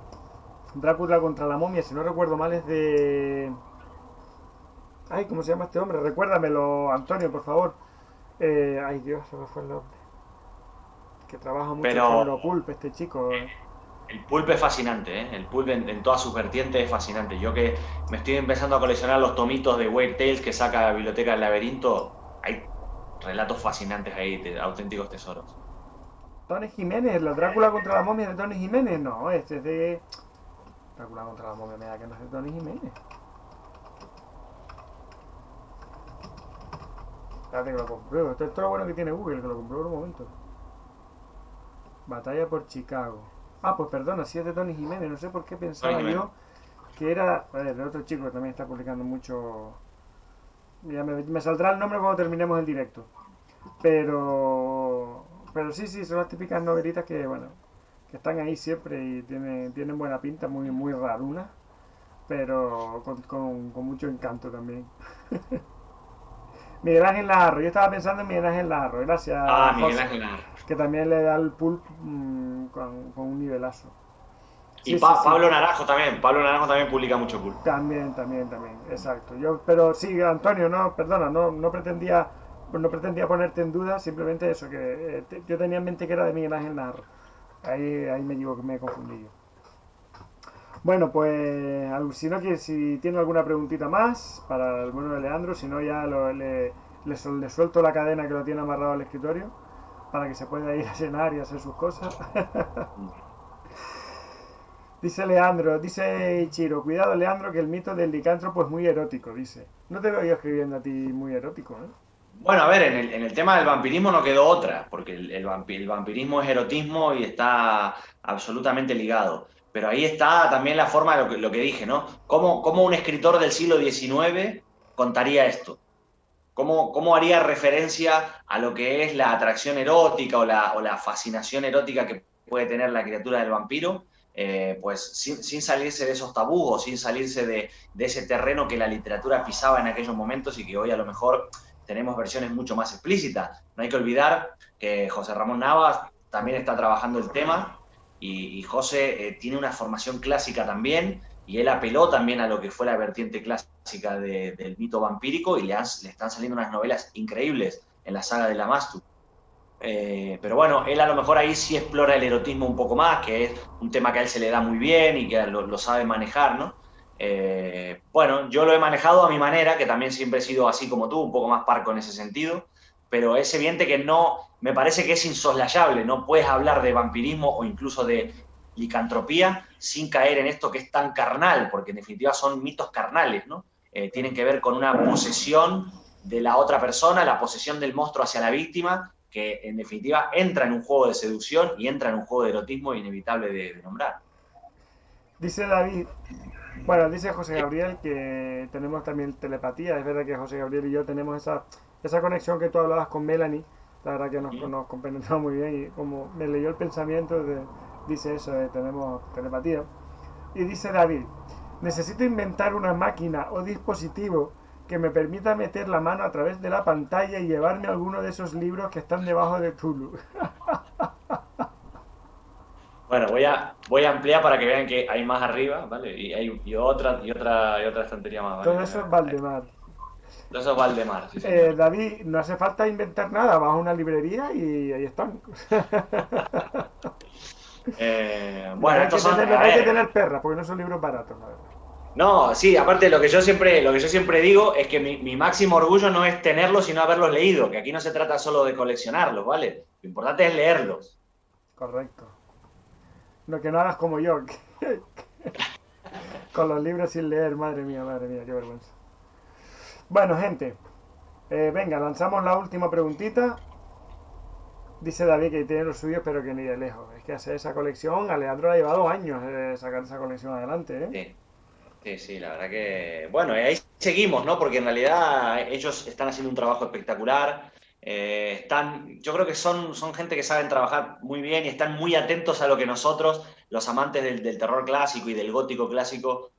Drácula contra la momia, si no recuerdo mal, es de... Ay, ¿cómo se llama este hombre? Recuérdamelo, Antonio, por favor. Ay, Dios, se me fue el nombre. Que trabaja mucho el Pero género pulp, este chico. el pulp es fascinante, ¿eh? El pulp en todas sus vertientes es fascinante. Yo que me estoy empezando a coleccionar los tomitos de Weird Tales que saca la Biblioteca del Laberinto, hay relatos fascinantes ahí, auténticos tesoros. Tony Jiménez, la Drácula contra la momia de Tony Jiménez. No, este es de... Drácula contra la momia, me da que no es de Tony Jiménez. Espérate que lo compruebo. Esto es todo lo bueno que tiene Google, que lo compruebo en un momento. Batalla por Chicago. Ah, pues perdona, si es de Tony Jiménez. No sé por qué Tony pensaba Jiménez. yo que era... A ver, de otro chico que también está publicando mucho... Ya me saldrá el nombre cuando terminemos el directo. Pero... Pero sí, sí, son las típicas novelitas que, bueno, que están ahí siempre y tienen buena pinta, muy, muy rarunas, pero con mucho encanto también. Miguel Ángel Navarro, yo estaba pensando en Miguel Ángel Navarro, Ah, gracias Miguel José, Ángel Navarro. que también le da el pulp con un nivelazo. Y Sí, sí, sí, Pablo Naranjo también publica mucho pulp. también, exacto. Pero sí, Antonio, no, perdona, no pretendía ponerte en duda, simplemente eso, que yo tenía en mente que era de Miguel Ángel Navarro. Ahí me equivoqué, me confundí yo. Bueno, pues si no quiere, si tiene alguna preguntita más para el bueno de Leandro, si no ya le suelto la cadena que lo tiene amarrado al escritorio para que se pueda ir a cenar y hacer sus cosas. Dice Leandro, dice Ichiro, cuidado Leandro que el mito del licántropo es muy erótico, dice. No te veo yo escribiendo a ti muy erótico, ¿eh? Bueno, a ver, en el tema del vampirismo no quedó otra, porque el vampirismo es erotismo y está absolutamente ligado. Pero ahí está también la forma de lo que dije, ¿no? ¿Cómo un escritor del siglo XIX contaría esto? ¿Cómo haría referencia a lo que es la atracción erótica o la fascinación erótica que puede tener la criatura del vampiro? Pues sin salirse de esos tabús o sin salirse de ese terreno que la literatura pisaba en aquellos momentos y que hoy a lo mejor tenemos versiones mucho más explícitas. No hay que olvidar que José Ramón Navas también está trabajando el tema y José tiene una formación clásica también y él apeló también a lo que fue la vertiente clásica del mito vampírico y le están saliendo unas novelas increíbles en la saga de la Mastu. Pero bueno, él a lo mejor ahí sí explora el erotismo un poco más, que es un tema que a él se le da muy bien y que lo sabe manejar, ¿no? Bueno, yo lo he manejado a mi manera, que también siempre he sido así como tú, un poco más parco en ese sentido, pero es evidente que no, me parece que es insoslayable, no puedes hablar de vampirismo o incluso de licantropía sin caer en esto que es tan carnal, porque en definitiva son mitos carnales, ¿no? Tienen que ver con una posesión de la otra persona, la posesión del monstruo hacia la víctima, que en definitiva entra en un juego de seducción y entra en un juego de erotismo inevitable de nombrar. Dice David, Bueno, dice José Gabriel que tenemos también telepatía. Es verdad que José Gabriel y yo tenemos esa conexión que tú hablabas con Melanie. La verdad que Ujú. nos compenetramos muy bien y como me leyó el pensamiento, dice eso, tenemos telepatía. Y dice David, necesito inventar una máquina o dispositivo que me permita meter la mano a través de la pantalla y llevarme alguno de esos libros que están debajo de Tulu. Bueno, voy a ampliar para que vean que hay más arriba, ¿vale? Y hay y otra estantería más, ¿vale? Todo eso es Valdemar. Eso es Valdemar, sí, señor. David, no hace falta inventar nada, vas a una librería y ahí están. Bueno, estos son, Lo a que hay que ver, tener perras, porque no son libros baratos, la verdad. no, sí, aparte lo que yo siempre digo es que mi máximo orgullo no es tenerlos, sino haberlos leído, que aquí no se trata solo de coleccionarlos, ¿vale? Lo importante es leerlos. Correcto. Lo que no hagas como yo, con los libros sin leer, madre mía, qué vergüenza. Bueno, gente, venga, lanzamos la última preguntita. Dice David que tiene los suyos, pero que ni de lejos. Es que hacer esa colección, a Leandro le ha llevado años sacar esa colección adelante, ¿eh? Sí, sí, sí, la verdad que, bueno, ahí seguimos, ¿no? Porque en realidad ellos están haciendo un trabajo espectacular. Yo creo que son gente que saben trabajar muy bien y están muy atentos a lo que nosotros, los amantes del terror clásico y del gótico clásico,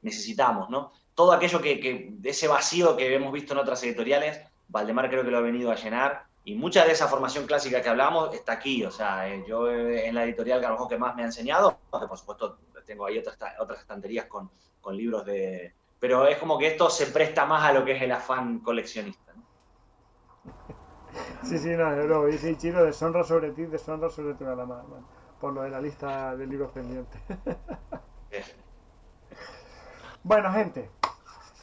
necesitamos, ¿no? Todo aquello de ese vacío que hemos visto en otras editoriales, Valdemar creo que lo ha venido a llenar y mucha de esa formación clásica que hablamos está aquí, o sea, yo en la editorial que a lo mejor que más me ha enseñado, que por supuesto tengo ahí otras estanterías con libros de... Pero es como que esto se presta más a lo que es el afán coleccionista, ¿no? Sí, sí, no, luego dice Chiro, deshonra sobre ti, deshonra sobre tu Alamar, bueno, por lo de la lista de libros pendientes. Bueno, gente,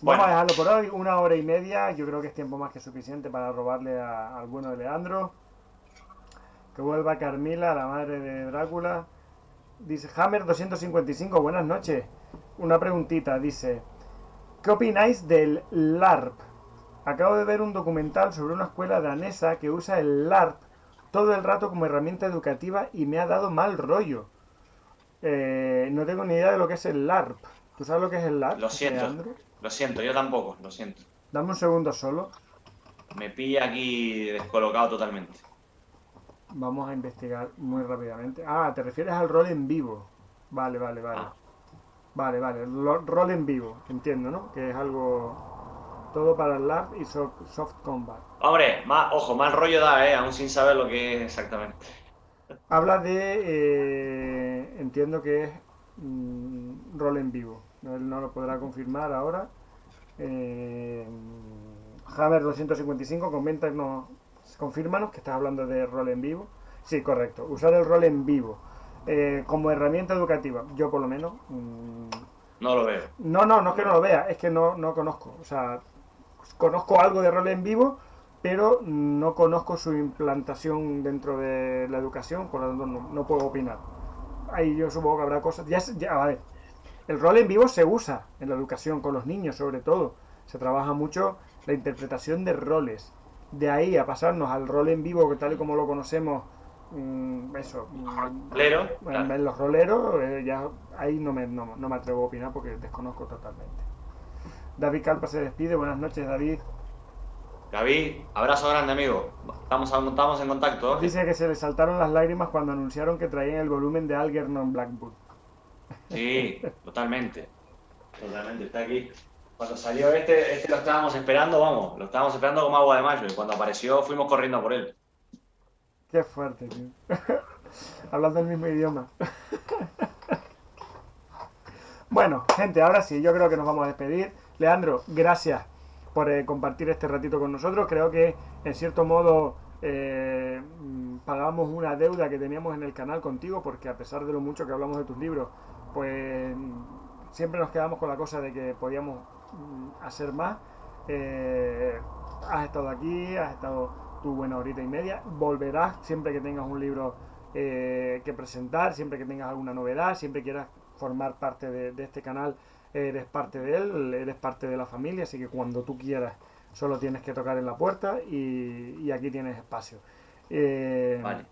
vamos a Bueno, dejarlo por hoy, 1 hora y media, yo creo que es tiempo más que suficiente para robarle al bueno de Leandro. Que vuelva Carmila, la madre de Drácula. Dice Hammer 255, buenas noches. Una preguntita, dice, ¿qué opináis del LARP? Acabo de ver un documental sobre una escuela danesa que usa el LARP todo el rato como herramienta educativa y me ha dado mal rollo. No tengo ni idea de lo que es el LARP. ¿Tú sabes lo que es el LARP, Leandro? lo siento, yo tampoco, lo siento. Dame un segundo solo. Me pilla aquí descolocado totalmente. Vamos a investigar muy rápidamente. Ah, te refieres al rol en vivo. Vale, vale, vale. Ah, Vale, vale. Rol en vivo, entiendo, ¿no? Que es algo todo para el LARP y soft combat. hombre, ojo, mal rollo da, aún sin saber lo que es exactamente. Habla de, entiendo que es rol en vivo. Él no lo podrá confirmar ahora. Eh, Hammer 255, coméntanos, confírmanos que estás hablando de rol en vivo. Sí, correcto. Usar el rol en vivo como herramienta educativa. Yo por lo menos. No lo veo. No es No que lo no lo veo. vea, es que no conozco. O sea, conozco algo de rol en vivo, pero no conozco su implantación dentro de la educación, por lo tanto no puedo opinar. Ahí yo supongo que habrá cosas. A ver, el rol en vivo se usa en la educación, con los niños sobre todo. Se trabaja mucho la interpretación de roles. De ahí a pasarnos al rol en vivo, que tal y como lo conocemos, eso, Rolero, claro. en los roleros, ya ahí no me atrevo a opinar porque desconozco totalmente. David Calpa se despide. Buenas noches, David. Gaby, abrazo grande, amigo. Estamos en contacto, ¿ok? Dice que se le saltaron las lágrimas cuando anunciaron que traían el volumen de Algernon Blackwood. Sí, totalmente. Totalmente, está aquí. Cuando salió este lo estábamos esperando, vamos, lo estábamos esperando como agua de mayo. Y cuando apareció, fuimos corriendo por él. Qué fuerte, tío. Hablando el mismo idioma. Bueno, gente, ahora sí, yo creo que nos vamos a despedir. Leandro, gracias por compartir este ratito con nosotros. Creo que, en cierto modo, pagamos una deuda que teníamos en el canal contigo, porque a pesar de lo mucho que hablamos de tus libros, pues siempre nos quedamos con la cosa de que podíamos hacer más. Eh, Has estado aquí, has estado tu buena horita y media. Volverás siempre que tengas un libro que presentar, siempre que tengas alguna novedad, siempre quieras formar parte de este canal, eres parte de él, eres parte de la familia, así que cuando tú quieras solo tienes que tocar en la puerta y aquí tienes espacio. Eh, Vale.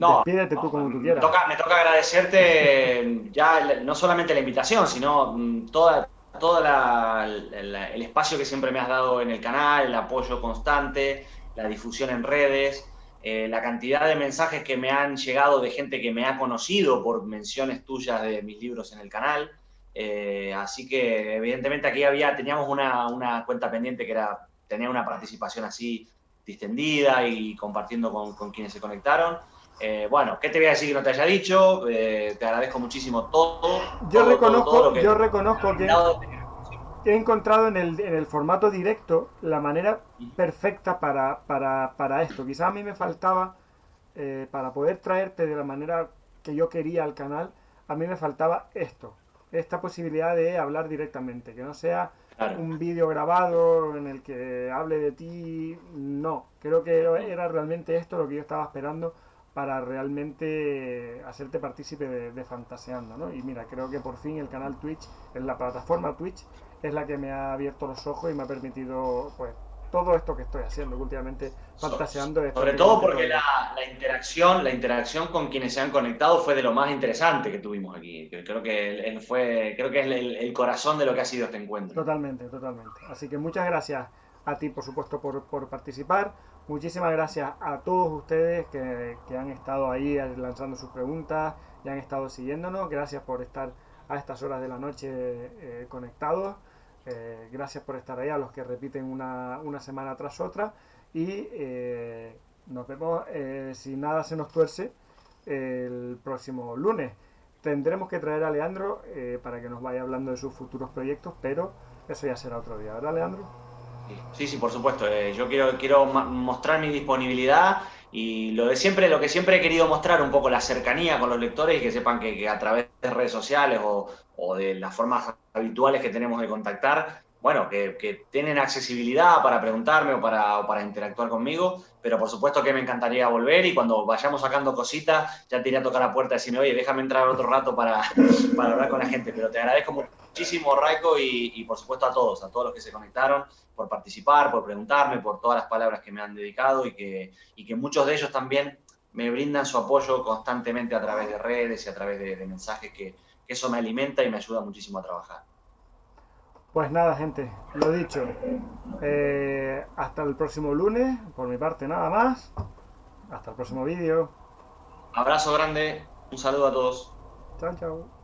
No, Despídete tú como tú quieras. me toca agradecerte ya no solamente la invitación, sino el espacio que siempre me has dado en el canal, el apoyo constante, la difusión en redes, la cantidad de mensajes que me han llegado de gente que me ha conocido por menciones tuyas de mis libros en el canal. Así que evidentemente aquí teníamos una cuenta pendiente que era tener una participación así distendida y compartiendo con quienes se conectaron. Bueno, ¿qué te voy a decir que no te haya dicho? Te agradezco muchísimo todo lo que Yo reconozco me han dado. he encontrado en el formato directo la manera perfecta para esto. Quizás a mí me faltaba, para poder traerte de la manera que yo quería al canal, a mí me faltaba esta posibilidad de hablar directamente, que no sea Claro. un vídeo grabado en el que hable de ti. No, creo que era realmente esto lo que yo estaba esperando para realmente hacerte partícipe de Fantaseando, ¿no? Y mira, creo que por fin el canal Twitch, en la plataforma Twitch, es la que me ha abierto los ojos y me ha permitido, pues, todo esto que estoy haciendo, que últimamente Fantaseando es Sobre todo prácticamente porque todo yo. la interacción con quienes se han conectado fue de lo más interesante que tuvimos aquí. Creo que creo que es el corazón de lo que ha sido este encuentro. Totalmente, totalmente. Así que muchas gracias a ti, por supuesto, por participar. Muchísimas gracias a todos ustedes que han estado ahí lanzando sus preguntas y han estado siguiéndonos. Gracias por estar a estas horas de la noche conectados. Gracias por estar ahí, a los que repiten una semana tras otra. Y nos vemos, si nada se nos tuerce, el próximo lunes. Tendremos que traer a Leandro para que nos vaya hablando de sus futuros proyectos, pero eso ya será otro día, ¿verdad, Leandro? Sí, sí, por supuesto. Yo quiero mostrar mi disponibilidad y lo que siempre he querido mostrar, un poco la cercanía con los lectores y que sepan que a través de redes sociales o de las formas habituales que tenemos de contactar, bueno, que tienen accesibilidad para preguntarme o para interactuar conmigo, pero por supuesto que me encantaría volver y cuando vayamos sacando cositas, ya te iré a tocar la puerta y decirme, oye, déjame entrar otro rato para hablar con la gente. Pero te agradezco muchísimo, Raiko, y por supuesto a todos los que se conectaron por participar, por preguntarme, por todas las palabras que me han dedicado y que muchos de ellos también me brindan su apoyo constantemente a través de redes y a través de mensajes que eso me alimenta y me ayuda muchísimo a trabajar. Pues nada, gente, lo dicho. Hasta el próximo lunes, por mi parte nada más. Hasta el próximo vídeo. Abrazo grande, un saludo a todos. Chao, chao.